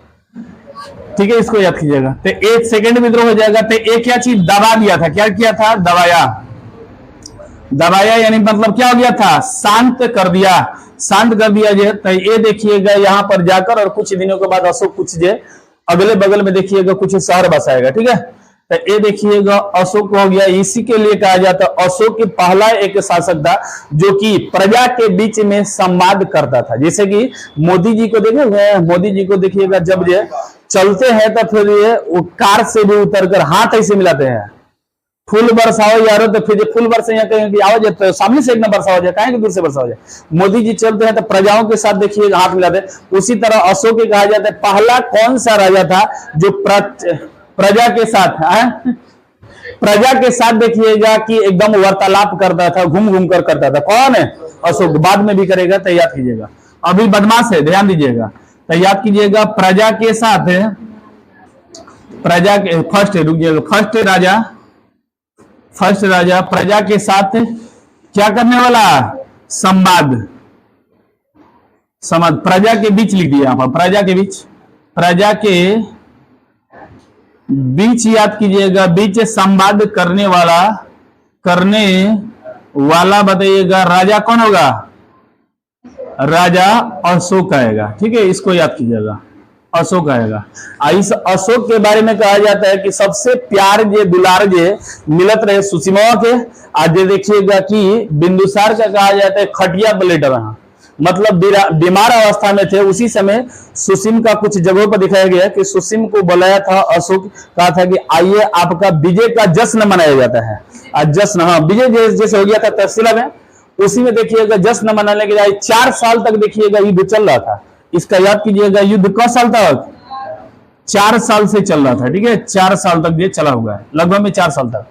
A: ठीक है, इसको याद कीजिएगा। तो एक सेकंड विद्रोह हो जाएगा। तो एक क्या चीज दबा दिया था, क्या किया था, दबाया यानी मतलब क्या हो गया था, शांत कर दिया जो। तो ये देखिएगा यहाँ पर जाकर और कुछ दिनों के बाद अशोक कुछ जो अगले बगल में देखिएगा कुछ शहर बसाएगा, ठीक है। तो ये देखिएगा अशोक हो गया। इसी के लिए कहा जाता है अशोक की पहला एक शासक था जो कि प्रजा के बीच में संवाद करता था। जैसे कि मोदी जी को देखिएगा जब ये चलते हैं तो फिर ये वो कार से भी उतरकर हाथ ऐसे मिलाते हैं, फूल बरसाओ यारो, तो फिर फूल बरसे कहीं आवाज तो सामने से एक न बरसा हो जाए, कहीं दूर से बरसा हो जाए। मोदी जी चलते हैं तो प्रजाओं के साथ देखिएगा हाथ मिलाते हैं। उसी तरह अशोक के कहा जाता है पहला कौन सा राजा था जो प्रजा के साथ देखिएगा कि एकदम वार्तालाप करता था, घूम कर करता था। कौन है, अशोक। बाद में भी करेगा, तो याद कीजिएगा। अभी बदमाश है, ध्यान दीजिएगा। तो याद कीजिएगा प्रजा के साथ फर्स्ट राजा प्रजा के साथ क्या करने वाला, संवाद प्रजा के बीच लिख दिया यहाँ पर, प्रजा के बीच याद कीजिएगा, बीच संवाद करने वाला बताइएगा राजा कौन होगा, राजा अशोक आएगा, ठीक है, इसको याद कीजिएगा, अशोक आएगा। इस अशोक के बारे में कहा जाता है कि सबसे प्यार दुलार मिलत रहे सुसीमा के। आज देखिएगा कि बिंदुसार का कहा जाता है खटिया प्लेट रहा, मतलब बीमार अवस्था में थे। उसी समय सुसीम का कुछ जगहों पर दिखाया गया कि सुसीम को बुलाया था अशोक, कहा था कि आइए आपका विजय का जश्न मनाया जाता है। आज जश्न, हाँ, विजय जैसे हो गया था तहसीला में, उसी में देखिएगा जश्न मनाने के लिए 4 साल तक देखिएगा युद्ध चल रहा था। इसका याद कीजिएगा, युद्ध कौन साल तक? 4 साल से चल रहा था, ठीक है, 4 साल तक ये चला हुआ है, लगभग में 4 साल तक।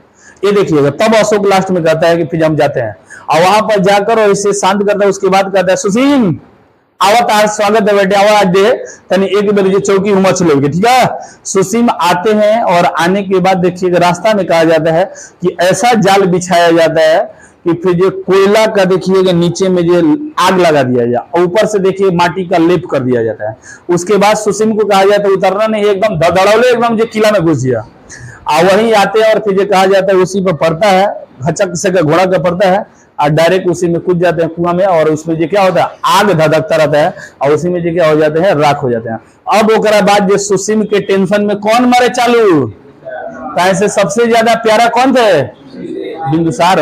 A: ये देखिएगा, तब अशोक लास्ट में कहता है कि फिर हम जाते हैं, और वहां पर जाकर और इसे शांत करता है। उसके बाद कहता है सुसीम आवत आज स्वागत है बेटे, आवाज दे तनी एक बार ये चौकी उमच लोगे, ठीक है। सुसीम आते हैं और आने के बाद देखिएगा रास्ता में कहा जाता है कि ऐसा जाल बिछाया जाता है कि फिर जो कोयला का देखिएगा नीचे में जो आग लगा दिया जाए, ऊपर से देखिए माटी का लेप कर दिया जाता है। उसके बाद सुसीम को कहा जाता है उतरना नहीं, एकदम धड़ौले एकदम जो किला में घुस गया, और वहीं आते हैं और फिर जो कहा जाता है उसी पर पड़ता है, घचक से घोड़ा का पड़ता है और डायरेक्ट उसी में कूद जाते हैं कुआं में, और उसमें जो क्या होता है आग धधकता रहता है, और उसी में जो क्या हो जाते हैं राख हो जाते हैं। अब ओकरा बाद जो सुसीम के टेंशन में कौन मरे चालू, कैसे सबसे ज्यादा प्यारा कौन थे? बिंदुसार।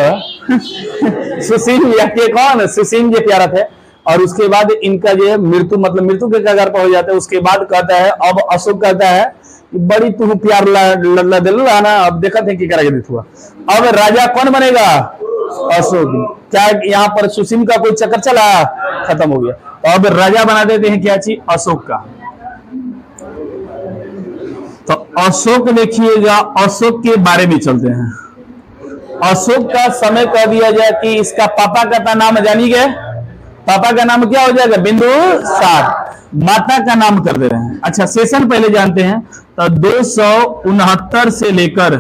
A: सुसीम या के कौन? सुसीम जो प्यारा थे। और उसके बाद इनका जो मृत्यु मतलब मृत्यु के कगार पर हो जाता है। उसके बाद कहता है, अब अशोक कहता है कि बड़ी तू प्यार ला ना, अब देखा थे कि करेगा देखुआ। अब राजा कौन बनेगा? अशोक। क्या यहाँ पर सुसीम का कोई चक्कर चला? खत्म हो गया। तो अब राजा बना देते हैं क्या चीज? अशोक का। तो अशोक देखिएगा, अशोक के बारे में चलते हैं। अशोक का समय कह दिया जाए कि इसका पापा का नाम जानी गए, पापा का नाम क्या हो जाएगा? बिंदुसार। माता का नाम कर दे रहे हैं। अच्छा सेशन पहले जानते हैं। तो 269 से लेकर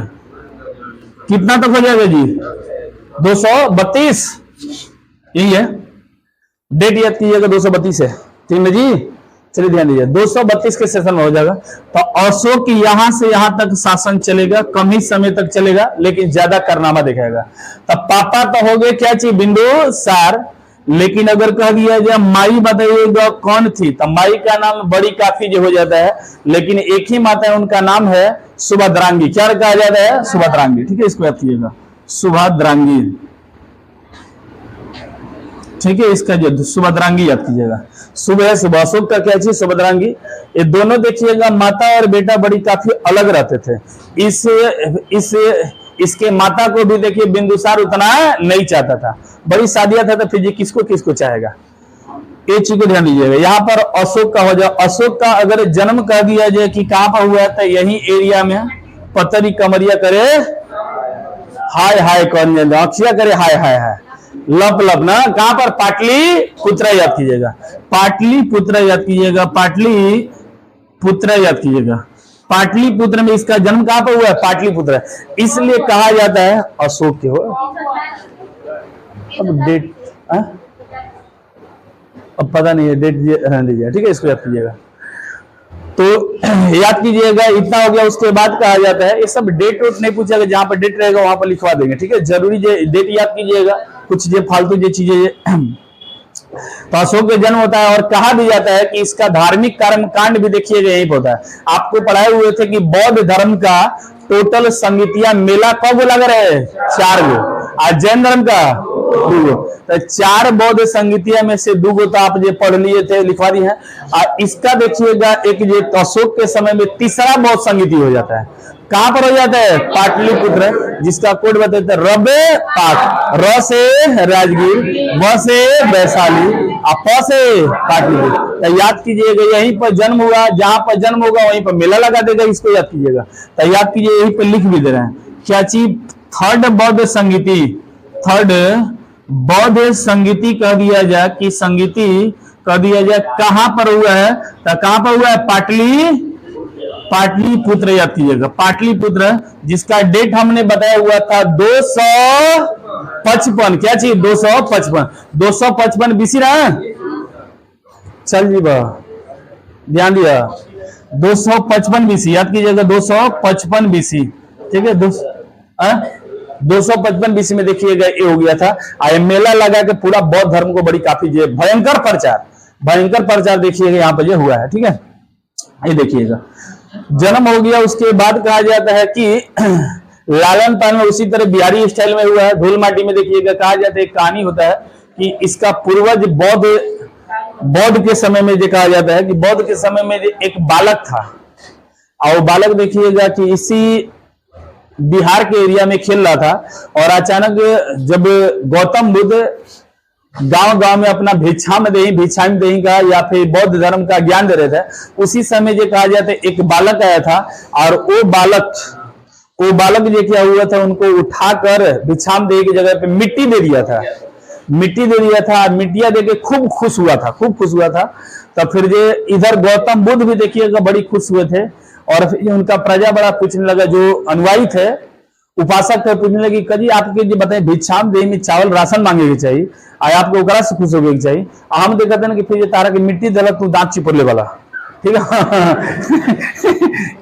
A: कितना तक हो जाएगा जी? 232, यही है डेट, याद कीजिएगा 232 है, ठीक है जी। चलिए ध्यान दीजिए, 232 के सेशन में हो जाएगा। तो अशोक यहां से यहां तक शासन चलेगा, कम ही समय तक चलेगा, लेकिन ज्यादा कारनामा दिखाएगा। तो पापा तो हो गए क्या चीज? बिंदुसार। लेकिन अगर कह दिया जाए माई बताइएगा कौन थी, तो माई का नाम बड़ी काफी जो हो जाता है, लेकिन एक ही माता है, उनका नाम है सुभद्रांगी। क्या कहा जाता है? सुभद्रांगी, ठीक है, इसको याद कीजिएगा, सुभद्रांगी, ठीक है। इसका जो सुभद्रांगी याद कीजिएगा, सुबह सुबह। अशोक का क्या चीज? सुभद्रांगी। ये दोनों देखिएगा माता और बेटा बड़ी काफी अलग रहते थे। इसके माता को भी देखिए बिंदुसार उतना नहीं चाहता था, बड़ी शादियां था, तो फिर किसको किसको चाहेगा, ये चीज को ध्यान दीजिएगा। यहाँ पर अशोक का हो जाए, अशोक का अगर जन्म कह दिया जाए कि कहां पर हुआ था, यही एरिया में पतरी कमरिया करे हाय हाय कौन, अक्षिया करे हाय हाय हाय, लप लप ना, कहां पर? पाटलिपुत्र याद कीजिएगा, पाटलिपुत्र याद कीजिएगा, पाटलिपुत्र याद कीजिएगा। पाटलिपुत्र में इसका जन्म कहां पर हुआ है? पाटलिपुत्र। इसलिए कहा जाता है अशोक के हो। अब डेट अब पता नहीं है, डेट रहने दीजिए, ठीक है, इसको याद कीजिएगा। तो याद कीजिएगा, इतना हो गया। उसके बाद कहा जाता है, ये सब डेट वोट नहीं पूछेगा, जहां पर डेट रहेगा वहां पर लिखवा देंगे, ठीक है। जरूरी डेट याद कीजिएगा, कुछ जो फालतू जो चीजें। तो अशोक का जन्म होता है, और कहा भी जाता है कि इसका धार्मिक कर्म कांड भी देखिएगा यही होता है। आपको पढ़ाए हुए थे कि बौद्ध धर्म का टोटल संगीतिया मेला कब लग रहे हैं? 4 गो, और जैन धर्म का 2 गो। तो 4 बौद्ध संगीतिया में से 2 गो तो आप जो पढ़ लिए थे, लिखवा दी है। और इसका देखिएगा एक जो अशोक के समय में तीसरा बौद्ध संगीति हो जाता है। कहां पर हो जाता है? पाटलिपुत्र, जिसका कोड बताते हैं रब पाट, र से राजगीर, व से वैशाली, और प से पाटलिपुत्र। तो याद कीजिएगा यहीं पर जन्म हुआ, जहां पर जन्म होगा वहीं पर मेला लगा देगा, इसको याद कीजिएगा। तो याद कीजिए, यहीं पर लिख भी दे रहे हैं क्या चीज? थर्ड बौद्ध संगीति, थर्ड बौद्ध संगीति कह दिया जाए कि संगीति कह दिया जाए कहां पर हुआ है? तो कहां पर हुआ है? पाटलिपुत्र याद कीजिएगा, पाटलिपुत्र, जिसका डेट हमने बताया हुआ था 255। क्या चीज? 255 बीसी रहा। चल जी बा, ध्यान दिया, 255 बीसी याद कीजिएगा, 255 बीसी, ठीक है। 255 बीसी में देखिएगा ये हो गया था। आए मेला लगा के पूरा बौद्ध धर्म को बड़ी काफी भयंकर प्रचार देखिएगा यहाँ पर जो हुआ है, ठीक है। ये देखिएगा जन्म हो गया। उसके बाद कहा जाता है कि लालन पालन उसी तरह बिहारी स्टाइल में हुआ है। धूल माटी में देखिएगा कहा जाता है, कहानी होता है कि इसका पूर्वज बौद्ध के समय में जो कहा जाता है कि बौद्ध के समय में एक बालक था, और बालक देखिएगा कि इसी बिहार के एरिया में खेल रहा था, और अचानक जब गौतम बुद्ध गांव गांव में अपना भिक्षाम देही का या फिर बौद्ध धर्म का ज्ञान दे रहे थे। उसी समय जो कहा जाता है एक बालक आया था और वो बालक जो क्या हुआ था, उनको उठाकर भिक्षाम देही की जगह पे मिट्टी दे दिया था। मिट्टिया देके खूब खुश हुआ था। तब फिर जो इधर गौतम बुद्ध भी देखिएगा बड़ी खुश हुए थे, और फिर उनका प्रजा बड़ा पूछने लगा, जो अनुयायी थे उपासक थे, पूछने लगे कजी आपके जो बताए भिक्षाम देही में चावल राशन मांगे के चाहिए, आया आपको ओकरा से खुश होगे चाहिए। हम देखते हैं कि फिर तारा की मिट्टी दलत तू दांत चिपड़ले वाला, ठीक है।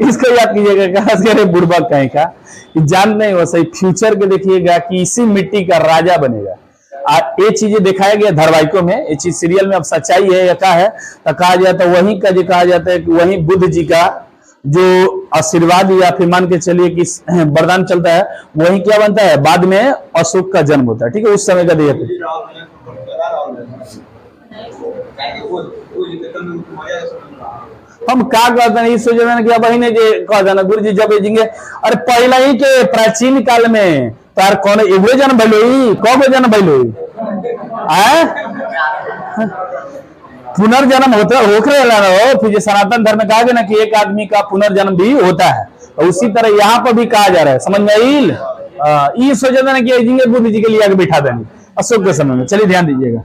A: इसको याद कीजिएगा, बुढ़बक कहीं का जान नहीं हो सही फ्यूचर के देखिएगा कि इसी मिट्टी का राजा बनेगा। ये चीजें दिखाया गया धारावाहिकों में, ये चीज सीरियल में अब सच्चाई है या क्या है, तो कहा जाता है वहीं का जो कहा जाता है कि वहीं बुद्ध जी का जो आशीर्वाद या फिर मान के चलिए कि वरदान चलता है, वहीं क्या बनता है, बाद में अशोक का जन्म होता है, ठीक है, उस समय का दिया। हम क्या कहते हैं, सोचे कि बहने कहते ना गुरु जी जब जिंगे, अरे पहला ही के प्राचीन काल में तार कौन एगो जन्म भैलो, कौन जन्म भैलो, पुनर्जन्म होता हो। फिर सनातन धर्म में कहा गया ना कि एक आदमी का पुनर्जन्म भी होता है, और उसी तरह यहाँ पर भी कहा जा रहा है, समझ में आई। ये सोचा था ना कि जिंगे बुद्ध जी के लिए आगे बिठा देंगे अशोक के समय में। चलिए ध्यान दीजिएगा,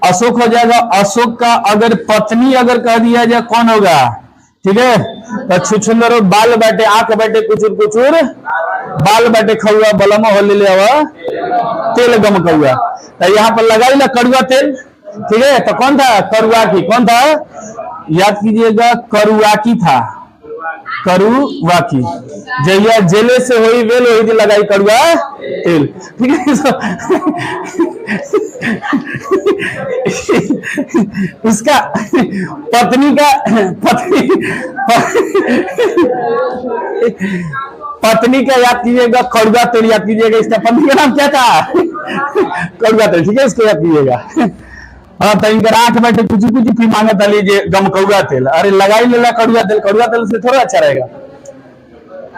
A: अशोक हो जाएगा। अशोक का अगर पत्नी अगर कह दिया जाए कौन होगा, ठीक है, तो छुछुंदर बाल बैठे आंख बैठे कुचुर बाल बैठे खौआ बलम हो ले तेल गम कौआ, तो यहाँ पर लगाई ना कड़ुआ तेल, ठीक है। तो कौन था, करुआकी, कौन था याद कीजिएगा, करुआकी था, करुआकी। जहिया जेले से हुई वेल हुई थी लगाई कड़ुआ तेल, ठीक है। इसका पत्नी का याद कीजिएगा, कड़ुआ तेल याद कीजिएगा। इसका पत्नी का नाम क्या था, कड़ुआ तेल, ठीक है, इसको याद कीजिएगा। हाँ, तो इनका आंख बैठे कुछ फिर मांगा था लीजिए गम कौआ तेल, अरे लगाई लेला कड़ुआ तेल से थोड़ा अच्छा रहेगा,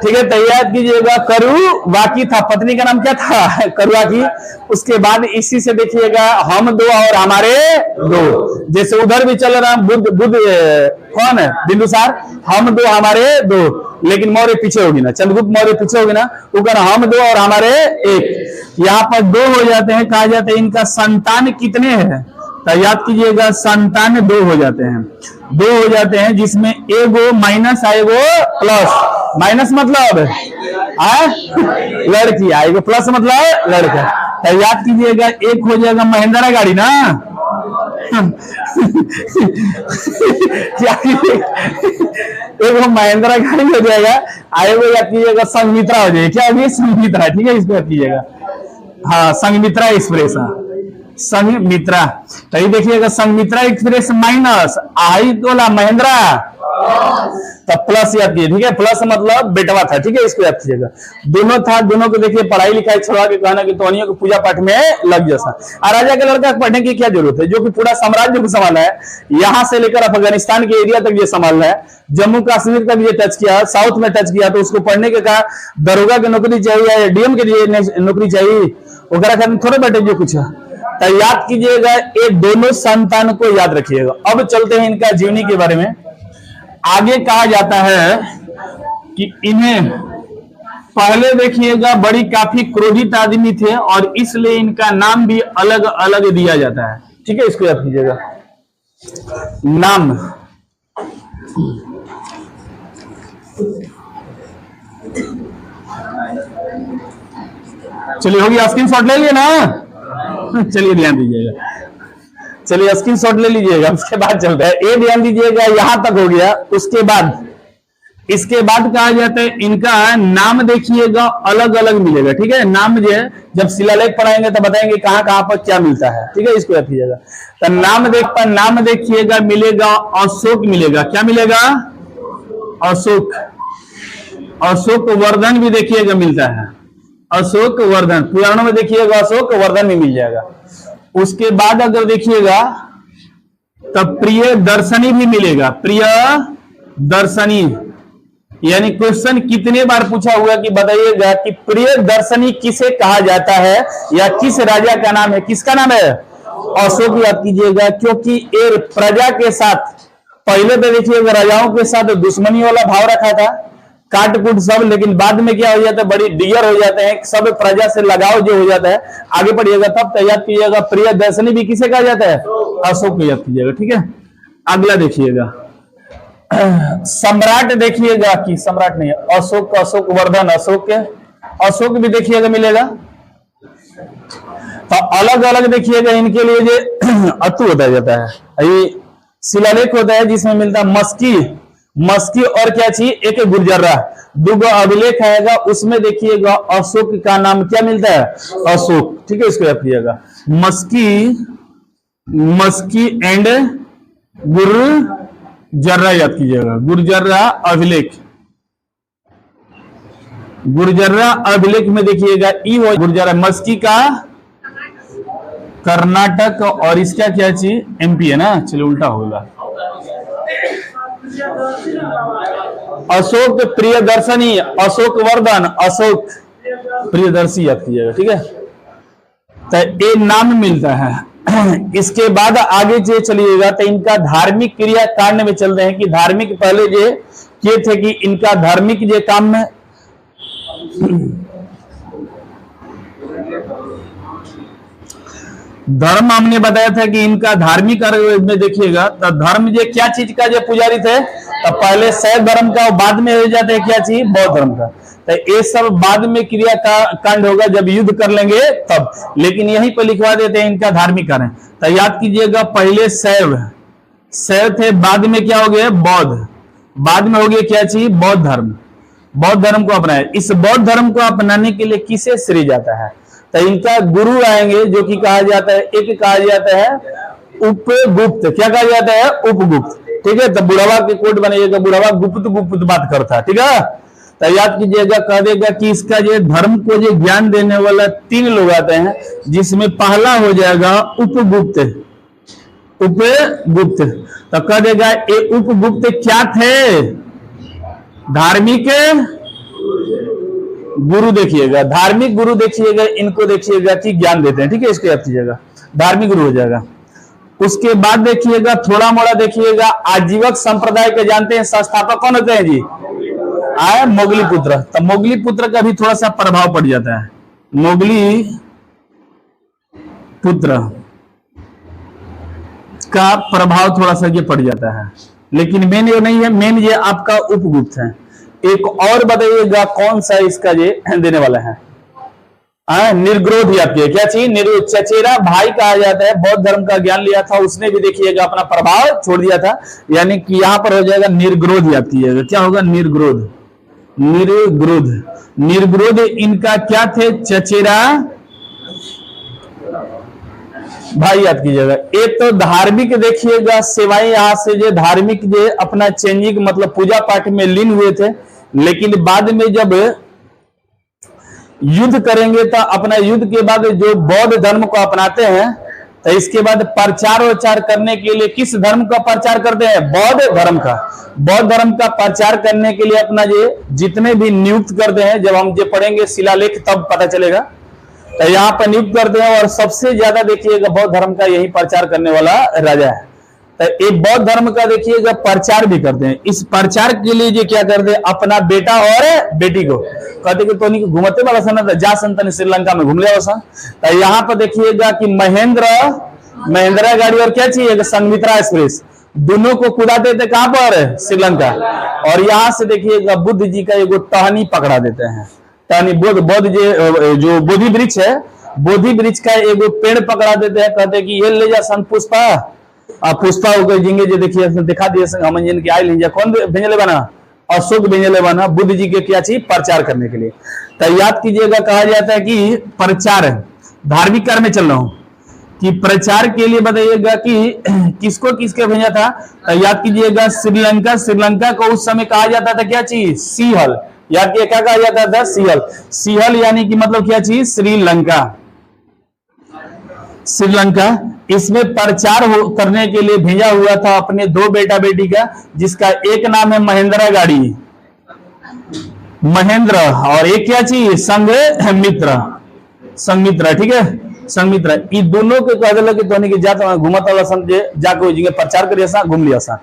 A: ठीक है। तो याद कीजिएगा करुआकी था, पत्नी का नाम क्या था, करुआकी। उसके बाद इसी से देखिएगा हम दो और हमारे दो, जैसे उधर भी चल रहा बुद्ध कौन है, बिंदुसार, हम दो हमारे दो, लेकिन मौर्य पीछे होगी ना, चंद्रगुप्त मौर्य पीछे होगी ना, वो कहना हम दो और हमारे एक। यहाँ पर दो हो जाते हैं, कहा जाता है इनका संतान कितने हैं, तो याद कीजिएगा संतान दो हो जाते हैं, जिसमें एगो माइनस आएगो प्लस। माइनस मतलब लड़की आएगो, प्लस मतलब लड़का। तो याद कीजिएगा एक हो जाएगा महिंद्रा गाड़ी ना, एगो महिंद्रा गाड़ी हो जाएगा, आएगो याद कीजिएगा संघमित्रा हो जाएगी, क्या होगी, संघमित्रा, ठीक है, इसको याद कीजिएगा। हाँ, संघमित्रा एक्सप्रेस, संघमित्रा। तो ये देखिएगा संघमित्रा एक्सप्रेस माइनस आई तोला महिंद्रा, तो प्लस याद कीजिए, ठीक है, प्लस मतलब बेटवा था, ठीक है, इसको याद कीजिएगा। दोनों था, दोनों को देखिए पढ़ाई लिखाई छोड़ा के कहना कि तोनियों को पूजा पाठ में लग जैसा। और राजा के लड़का पढ़ने की क्या जरूरत है, जो कि पूरा साम्राज्य को संभाला है, यहाँ से लेकर अफगानिस्तान के एरिया तक ये संभाल रहा है, जम्मू कश्मीर तक ये टच किया, साउथ में टच किया, तो उसको पढ़ने के कहा दरोगा की नौकरी चाहिए या डीएम की नौकरी चाहिए, वगैरह करने थोड़े बैठे जो कुछ है। तो याद कीजिएगा ये दोनों संतान को याद रखिएगा। अब चलते हैं इनका जीवनी के बारे में। आगे कहा जाता है कि इन्हें पहले देखिएगा बड़ी काफी क्रोधित आदमी थे, और इसलिए इनका नाम भी अलग अलग दिया जाता है, ठीक है, इसको याद कीजिएगा। नाम चलिए होगी, स्क्रीन शॉट ले लिए ना, चलिए ध्यान दीजिएगा, चलिए स्क्रीन शॉट ले लीजिएगा। उसके बाद चलता है, ये ध्यान दीजिएगा, यहां तक हो गया। उसके बाद इसके बाद कहा जाता है इनका नाम देखिएगा अलग अलग मिलेगा, ठीक है। नाम जो है जब शिलालेख पढ़ाएंगे तो बताएंगे कहां कहां पर क्या मिलता है, ठीक है, इसको याद कीजिएगा। तो नाम देखिएगा मिलेगा अशोक मिलेगा, क्या मिलेगा, अशोक। अशोक वर्धन भी देखिएगा मिलता है, अशोक वर्धन, पुराणों में देखिएगा अशोक वर्धन भी मिल जाएगा। उसके बाद अगर देखिएगा तब प्रिय दर्शनी भी मिलेगा, प्रिय दर्शनी, यानी क्वेश्चन कितने बार पूछा हुआ कि बताइएगा कि प्रियदर्शनी किसे कहा जाता है या किस राजा का नाम है, किसका नाम है? अशोक। याद कीजिएगा, क्योंकि ये प्रजा के साथ पहले तो देखिएगा राजाओं के साथ दुश्मनी वाला भाव रखा था, काट कुट सब, लेकिन बाद में क्या हो जाता है, बड़ी डियर हो जाते हैं, सब प्रजा से लगाव जो हो जाता है। आगे पढ़िएगा तब तो याद कीजिएगा प्रियदर्शनी भी किसे कहा जाता है? अशोक को याद कीजिएगा। ठीक है, अगला देखिएगा सम्राट। देखिएगा कि सम्राट नहीं है, अशोक, अशोक वर्धन, अशोक के अशोक भी देखिएगा मिलेगा। तो अलग अलग देखिएगा इनके लिए जो अतु होता जाता है, ये शिलालेख होता है जिसमें मिलता है मस्की, मस्की और क्या चाहिए, एक गुर्जर्रा, दुगो अभिलेख आएगा, उसमें देखिएगा अशोक का नाम क्या मिलता है? अशोक। ठीक है, इसको याद कीजिएगा, मस्की, मस्की एंड गुर्जर्रा याद कीजिएगा, गुर्जर्रा अभिलेख। गुर्जर्रा अभिलेख में देखिएगा ई वो गुर्जर्रा, मस्की का कर्नाटक और इसका क्या चाहिए, एमपी है ना, चलिए उल्टा होगा। अशोक प्रियदर्शनी, अशोक वर्धन, अशोक प्रियदर्शी याद कीजिएगा। ठीक है, तो ये नाम मिलता है। इसके बाद आगे जो चलिएगा तो इनका धार्मिक क्रिया कांड में चल रहे हैं कि धार्मिक पहले जो किए थे कि इनका धार्मिक जो काम में धर्म हमने बताया था कि इनका धार्मिक कार्य में देखिएगा तो धर्म जो क्या चीज का जो पुजारी थे, तो पहले शैव धर्म का, बाद में हो जाता है क्या चीज, बौद्ध धर्म का। तो ये सब बाद में क्रिया का कांड होगा जब युद्ध कर लेंगे तब, लेकिन यहीं पर लिखवा देते हैं इनका धार्मिक कार्य। तो याद कीजिएगा पहले शैव थे, बाद में क्या हो गया, बौद्ध, बाद में हो गया क्या चीज, बौद्ध धर्म। बौद्ध धर्म को अपनाया। इस बौद्ध धर्म को अपनाने के लिए किसे श्रेय जाता है, तो इनका गुरु आएंगे जो कि कहा जाता है, एक कहा जाता है उपगुप्त। क्या कहा जाता है, उपगुप्त। ठीक है, तो बुढ़ावा के कोट बनेगा, बुढ़ावा गुप्त गुप्त बात करता है। ठीक है, तो याद कीजिएगा, कह देगा कि इसका जो धर्म को जो ज्ञान देने वाला 3 लोग आते हैं, जिसमें पहला हो जाएगा उपगुप्त। उपगुप्त तो कह देगा ये उपगुप्त क्या थे, धार्मिक गुरु। देखिएगा धार्मिक गुरु, देखिएगा इनको देखिएगा कि ज्ञान देते हैं। ठीक है, इसको याद कीजिएगा, धार्मिक गुरु हो जाएगा। उसके बाद देखिएगा थोड़ा मोड़ा देखिएगा आजीवक संप्रदाय के जानते हैं संस्थापक कौन होते हैं जी, आए मोगली पुत्र। तो मोगली पुत्र का भी थोड़ा सा प्रभाव पड़ जाता है, मोगली पुत्र का प्रभाव थोड़ा सा ये पड़ जाता है, लेकिन मेन ये नहीं है, मेन ये आपका उपगुप्त है। एक और बताइएगा कौन सा इसका ये देने वाला है, निर्ग्रोध याद किया, क्या चाहिए, निर्ग्रोध। चचेरा भाई कहा जाता है, बौद्ध धर्म का ज्ञान लिया था, उसने भी देखिएगा अपना प्रभाव छोड़ दिया था, यानी कि यहां पर हो जाएगा निर्ग्रोध याद कीजिएगा। क्या होगा, निर्ग्रोध। निर्ग्रोध, निर्ग्रोध इनका क्या थे, चचेरा भाई याद कीजिएगा। एक तो धार्मिक देखिएगा सेवाएं, यहां से जो धार्मिक जो अपना चेंजिंग मतलब पूजा पाठ में लीन हुए थे, लेकिन बाद में जब युद्ध करेंगे तो अपना युद्ध के बाद जो बौद्ध धर्म को अपनाते हैं, तो इसके बाद प्रचार प्रचार करने के लिए किस धर्म का प्रचार करते हैं, बौद्ध धर्म का। बौद्ध धर्म का प्रचार करने के लिए अपना ये जितने भी नियुक्त करते हैं, जब हम जो पढ़ेंगे शिलालेख तब पता चलेगा, तो यहाँ पर नियुक्त करते हैं। और सबसे ज्यादा देखिएगा बौद्ध धर्म का यही प्रचार करने वाला राजा है। तो ये बौद्ध धर्म का देखिएगा प्रचार भी करते हैं। इस प्रचार के लिए जो क्या करते हैं, अपना बेटा और बेटी को कहते कि तो घूमते वाला सन जा संतन श्रीलंका में घूम ले। तो यहाँ पर देखिएगा कि महेंद्रा गाड़ी और क्या चाहिए, संघमित्रा एक्सप्रेस, दोनों को कुदा देते कहां पर, श्रीलंका। और यहाँ से देखिएगा बुद्ध जी का एगो टहनी पकड़ा देते हैं, टहनी बौद्ध जो बोधि वृक्ष है, बोधि वृक्ष का एगो पेड़ पकड़ा देते हैं, कहते हैं कि ये ले जा संत पुष्पा, पुष्पा होकर जिंगे जो देखिए दिखा दिए हम जिनकी आयल हिंजा, कौन भेजले बना, अशोक भेजले बना बुद्ध जी के क्या चाहिए, प्रचार करने के लिए। तो याद कीजिएगा, कहा जाता है कि प्रचार धार्मिक कार्य में चल रहा हूं, कि प्रचार के लिए बताइएगा कि किसको किसके भेजा था। तो याद कीजिएगा श्रीलंका, श्रीलंका को उस समय कहा जाता था क्या चीज, सीहल। याद किया क्या कहा जाता था, सीहल। सीहल यानी कि मतलब क्या चीज, श्रीलंका। श्रीलंका इसमें प्रचार करने के लिए भेजा हुआ था अपने 2 बेटा बेटी का, जिसका एक नाम है महेंद्रा गाड़ी, महेंद्र, और एक क्या चीज संघमित्र, संघमित्र, ठीक है, संघमित्र। ई दोनों के कह दिल कि तोनी के जात घूमत वाला समझे जाके ओई जगह प्रचार करिए सा, घूम लिया सा,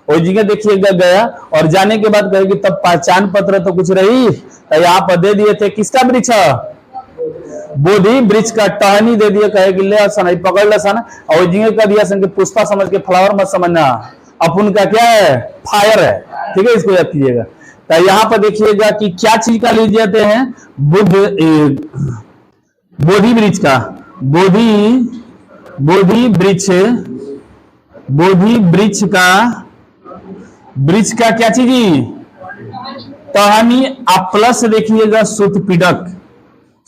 A: ओई जगह देखिएगा गया, और जाने के बाद कहेगी तब पहचान पत्र तो कुछ रही, तो यहाँ पर दे दिए थे किसका वृक्ष, बोधि वृक्ष का टहनी दे दिए, कहेगी ले सन पकड़ ले सन, और जगह कह दिया सन कि पुष्पा समझ के फ्लावर मत समझना, अपन का क्या है फायर है, ठीक है, इसको याद कीजिएगा। तो यहाँ पर देखिएगा कि क्या चीज का लीज जाते हैं, बोधि वृक्ष का, बोधि वृक्ष, बोधि वृक्ष का क्या चीज, टहनी, प्लस देखिएगा सुतपिटक,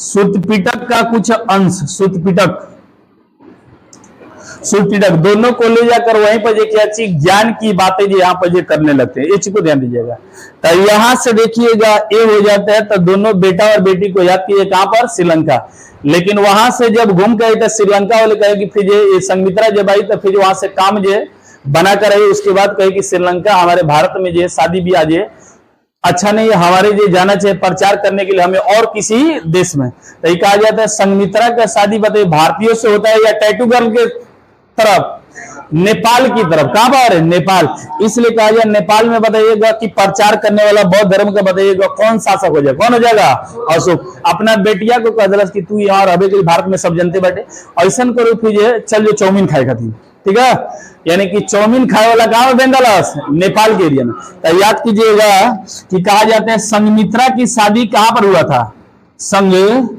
A: सुतपिटक का कुछ अंश, सुतपिटक दोनों को ले जाकर वहीं पर जो क्या चीज ज्ञान की बातें जो यहाँ पर जो करने लगते हैं, इस चीज को ध्यान दीजिएगा। तो यहां से देखिएगा ए हो जाता है, तो दोनों बेटा और बेटी को याद कीजिए कहां पर, श्रीलंका। लेकिन वहां से जब घूम गए तो श्रीलंका वाले कहे कि फिर ये संघमित्रा जब आई तो फिर वहां से काम जो बना कर आई, उसके बाद कहे कि श्रीलंका हमारे भारत में जो शादी ब्याह जो अच्छा नहीं है, हमारे जो जाना चाहिए प्रचार करने के लिए हमें और किसी देश में। तो ये कहा जाता है संघमित्रा का शादी बताइए भारतीयों से होता है या टैटू गर्ल के तरफ, नेपाल की तरफ, कहां पर, नेपाल। इसलिए कहा जाए नेपाल में बताइएगा कि प्रचार करने वाला बौद्ध धर्म का बताइएगा कौन शासक हो जाए, कौन हो जाएगा, अशोक। अपना बेटिया को कह दिला कि तू यहाँ रहे के भारत में सब जनते बैठे, ऐसा करो फिर चल जो चाउमीन खाए खाती, ठीक है, यानी कि चाउमीन खाए वाला कहां में बेंगलास, नेपाल के एरिया में। तो याद कीजिएगा कि कहा जाता है संघमित्रा की शादी कहां पर हुआ था, संघमित्रा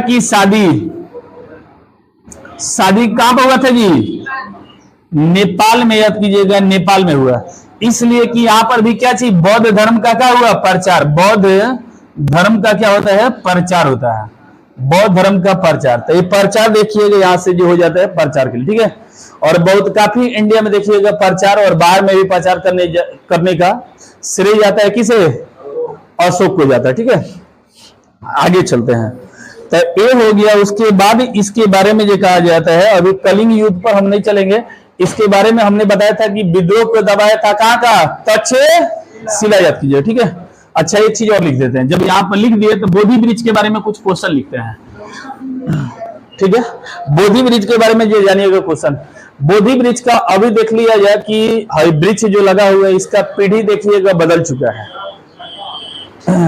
A: की शादी कहां पर हुआ था जी, नेपाल में, याद कीजिएगा नेपाल में हुआ। इसलिए कि यहां पर भी क्या चीज, बौद्ध धर्म का क्या हुआ, प्रचार, बौद्ध धर्म का क्या होता है, प्रचार होता है, बौद्ध धर्म का प्रचार। तो ये प्रचार देखिएगा यहां से जो हो जाता है प्रचार के लिए, ठीक है। और बहुत काफी इंडिया में देखिएगा प्रचार और बाहर में भी प्रचार करने का श्रेय जाता है किसे, अशोक को जाता है, ठीक है। आगे चलते हैं, तो ये हो गया। उसके बाद इसके बारे में जो कहा जाता है, अभी कलिंग युद्ध पर हम नहीं चलेंगे, इसके बारे में हमने बताया था कि विद्रोह को दबाया था कहां का, तक्षशिला, याद कीजिए, ठीक है। अच्छा एक चीज और लिख देते हैं, जब यहाँ पर लिख दिए तो बोधि वृक्ष के बारे में कुछ क्वेश्चन लिखते हैं, ठीक है। बोधि वृक्ष के बारे में जो जानिएगा क्वेश्चन, बोधि वृक्ष का अभी देख लिया जाए कि वृक्ष जो लगा हुआ है इसका पीढ़ी देखिएगा बदल चुका है,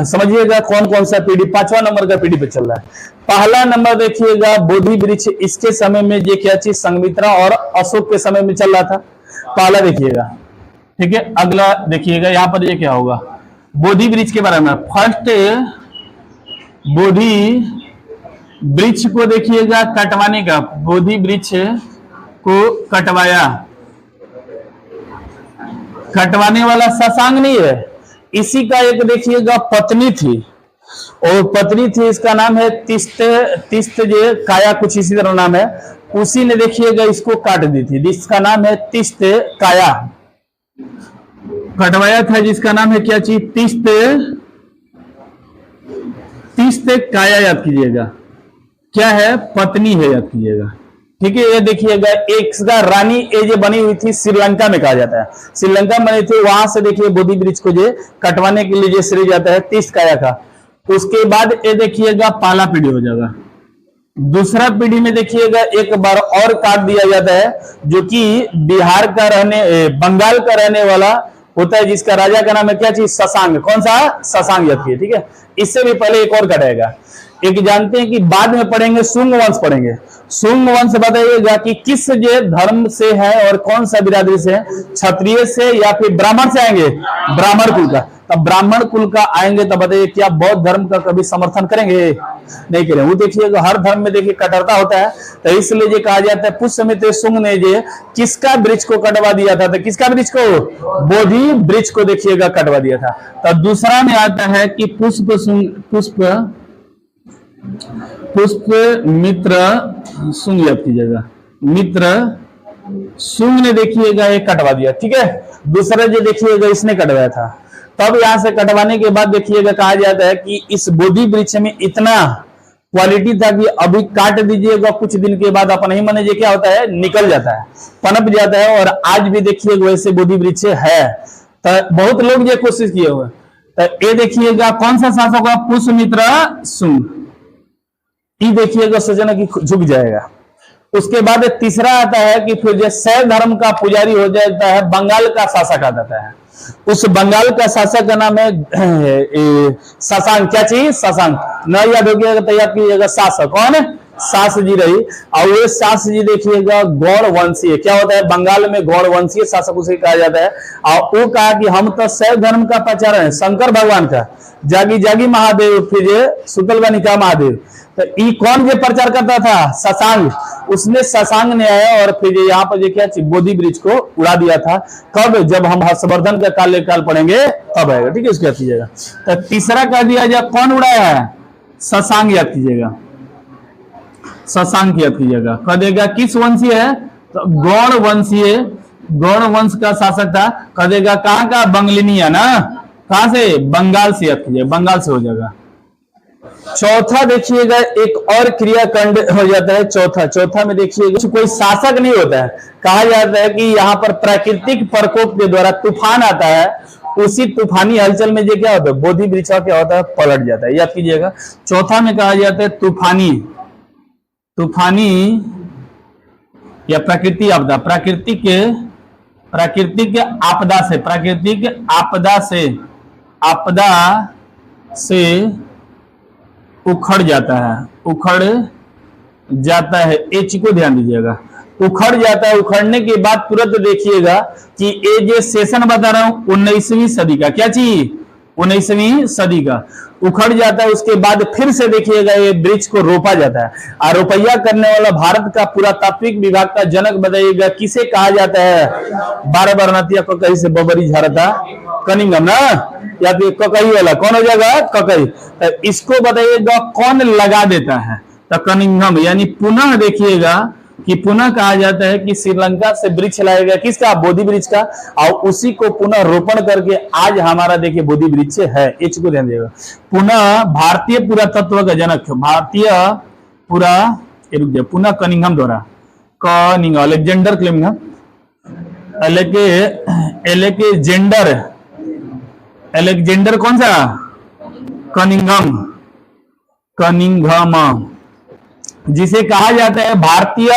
A: समझिएगा कौन कौन सा पीढ़ी, 5वां नंबर का पीढ़ी पे चल रहा है। पहला नंबर देखिएगा बोधि वृक्ष, इसके समय में ये क्या चीज संघमित्रा और अशोक के समय में चल रहा था, पहला देखिएगा, ठीक है। अगला देखिएगा यहाँ पर ये क्या होगा, बोधि वृक्ष के बारे में। फर्स्ट बोधि वृक्ष को देखिएगा कटवाने का, बोधि वृक्ष को कटवाने वाला शशांक नहीं है, इसी का एक देखिएगा पत्नी थी, और पत्नी थी इसका नाम है तिस्त जे काया, कुछ इसी तरह नाम है, उसी ने देखिएगा इसको काट दी थी, जिसका नाम है तिस्त काया, कटवाया था, जिसका नाम है क्या चीज, तिस्त काया, याद कीजिएगा क्या है, पत्नी है, याद कीजिएगा, ठीक है। ये देखिएगा एक का रानी ये बनी हुई थी, श्रीलंका में कहा जाता है, श्रीलंका में बनी थी, वहां से देखिए बोधि वृक्ष को जो कटवाने के लिए श्रेय जाता है तिस्त काया का। उसके बाद ये देखिएगा पहला पीढ़ी हो जाएगा। दूसरा पीढ़ी में देखिएगा एक बार और काट दिया जाता है, जो कि बिहार का बंगाल का रहने वाला होता है, जिसका राजा का नाम है क्या चीज, शशांक। कौन सा, शशांक, याद कीजिए, ठीक है। इससे भी पहले एक और कटेगा, एक जानते हैं कि बाद में पढ़ेंगे शुंग वंश पढ़ेंगे। शुंग वंश बताइएगा कि किस जो धर्म से है और कौन सा बिरादरी से है, क्षत्रिय से या फिर ब्राह्मण से आएंगे, ब्राह्मण कुल का। तब ब्राह्मण कुल का आएंगे तब बताइए क्या बौद्ध धर्म का कभी समर्थन करेंगे, नहीं करेंगे। वो देखिएगा हर धर्म में देखिए कट्टरता होता है, तो इसलिए ये कहा जाता है पुष्यमित्र शुंग ने जो किसका वृक्ष को कटवा दिया था, तो किसका वृक्ष को, बोधि वृक्ष को देखिएगा कटवा दिया था। तब दूसरा में आता है कि पुष्यमित्र शुंग, याद कीजिएगा, मित्र शुंग ने देखिएगा ये कटवा दिया, ठीक है। दूसरा जो देखिएगा इसने कटवाया था। तब यहां से कटवाने के बाद देखिएगा कहा जाता है कि इस बोधि वृक्ष में इतना क्वालिटी था कि अभी काट दीजिएगा, कुछ दिन के बाद अपना ही मन क्या होता है, निकल जाता है, पनप जाता है। और आज भी देखिएगा वैसे बोधि वृक्ष है, तो बहुत लोग ये कोशिश किए हुए। तो ये देखिएगा कौन सा शासक हुआ, पुष्यमित्र शुंग। ये देखिएगा सजना की झुक जाएगा। उसके बाद तीसरा आता है कि फिर जो शैव धर्म का पुजारी हो जाता है, बंगाल का शासक आ जाता है। उस बंगाल का शासक का नाम है शशांक। क्या चीज? शशांक। न याद हो गया तो याद कीजिएगा शासक कौन? सास जी रही। और वो सास जी देखिएगा गौड़ वंशीय। क्या होता है बंगाल में? गौड़ वंशीय शासक उसे कहा जाता है। और वो कहा कि हम तो शैव धर्म का प्रचार है, शंकर भगवान का, जागी जागी महादेव, फिर सुतल बनिका महादेव। तो ई कौन जो प्रचार करता था? शशांक। उसने शशांक ने आया और फिर यहाँ पर जो क्या बोधि वृक्ष को उड़ा दिया था। कब? जब हम हर्षवर्धन का काल पढ़ेंगे तब आएगा। ठीक है, उसको याद कीजिएगा। तो तीसरा कह दिया जाए कौन उड़ाया है? शशांक याद कीजिएगा, शशांक याद कीजिएगा। कह देगा किस वंशीय है? तो गौड़ वंशीय, गौड़ वंश का शासक था। कह देगा कहाँ का? बंगलिनी है ना, कहां से? बंगाल से। याद कीजिएगा, बंगाल से हो जाएगा। चौथा देखिएगा एक और क्रियाकांड हो जाता है। चौथा में देखिएगा कोई शासक नहीं होता है। कहा जाता है कि यहाँ पर प्राकृतिक प्रकोप के द्वारा तूफान आता है, उसी तूफानी हलचल में जो क्या होता है, बोधि वृक्ष क्या होता है, पलट जाता है। याद कीजिएगा, चौथा में कहा जाता है तूफानी या प्राकृतिक आपदा। प्राकृतिक आपदा से उखड़ जाता है। ये चीज को ध्यान दीजिएगा, उखड़ जाता है। उखड़ने के बाद तुरंत देखिएगा कि ये जो सेशन बता रहा हूं 19वीं सदी का, क्या चीज? 19वीं सदी का उखड़ जाता है। उसके बाद फिर से देखिएगा ये वृक्ष को रोपा जाता है। और रोपैया करने वाला भारत का पुरातात्विक विभाग का जनक बताइएगा किसे कहा जाता है? बार नतिया ककई से बबरी झारता कनिंगम ना, या फिर ककई वाला कौन हो जाएगा? ककई। तो इसको बताइएगा कौन लगा देता है? तो कनिंगम। यानी पुनः देखिएगा कि पुनः कहा जाता है कि श्रीलंका से वृक्ष लाया गया, किसका? बोधि वृक्ष का, और उसी को पुनः रोपण करके आज हमारा देखिए बोधि वृक्ष है। इस को ध्यान दिएगा। पुनः भारतीय पुरातत्व का जनक, पुनः कनिंघम द्वारा, अलेक्जेंडर क्लेमिंघम, अलेक्जेंडर कौन सा? कनिंघम, जिसे कहा जाता है भारतीय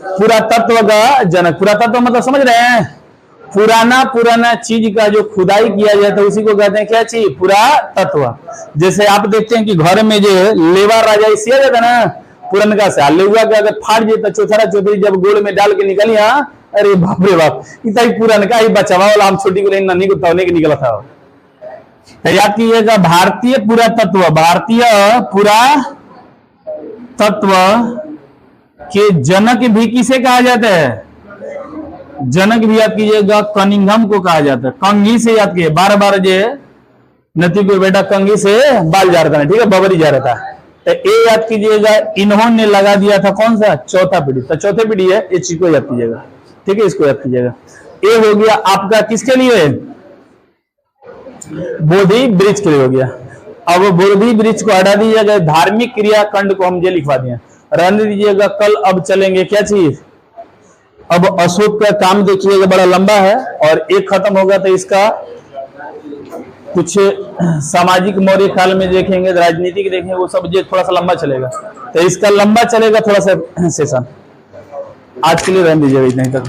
A: पुरातत्व का जनक। पुरातत्व मतलब समझ रहे हैं? पुराना चीज का जो खुदाई किया जाता है उसी को कहते हैं क्या चीज? पुरातत्व। जैसे आप देखते हैं कि घर में जो लेवा राजा सिया जाता ना, पुरनका से लेवा का अगर फाड़ जाता चौथरा चौधरी जब गोल में डाल के निकली, अरे बाप रे बाप, इतना पुरनका ही बचावा वाला हम छोटी को नहीं गुताने के निकला था। याद कीजिएगा भारतीय पुरातत्व, तत्व के जनक भी किसे कहा जाता है? जनक भी याद कीजिएगा कनिंघम को कहा जाता है। कंघी से याद कीजिए, बार जे नती को बेटा कंघी से बाल जा रहा था, ठीक है, बबरी जा रहा था। तो ये याद कीजिएगा इन्होंने लगा दिया था कौन सा? चौथा पीढ़ी। तो चौथे पीढ़ी है, इस चीज को याद कीजिएगा, ठीक है, इसको याद कीजिएगा। ये हो गया आपका किसके लिए? बोधि वृक्ष के लिए हो गया। अब बोधि वृक्ष को हटा दीजिएगा, धार्मिक क्रियाकांड को हम ये लिखवा दिए, रहने दीजिएगा। कल अब चलेंगे क्या चीज? अब अशोक का काम देखिएगा बड़ा लंबा है, और एक खत्म होगा तो इसका कुछ सामाजिक मौर्य काल में देखेंगे, राजनीतिक देखेंगे, वो सब ये थोड़ा सा लंबा चलेगा। तो इसका लंबा चलेगा थोड़ा सा सेशन। आज के लिए रहने दीजिएगा इतना ही तक।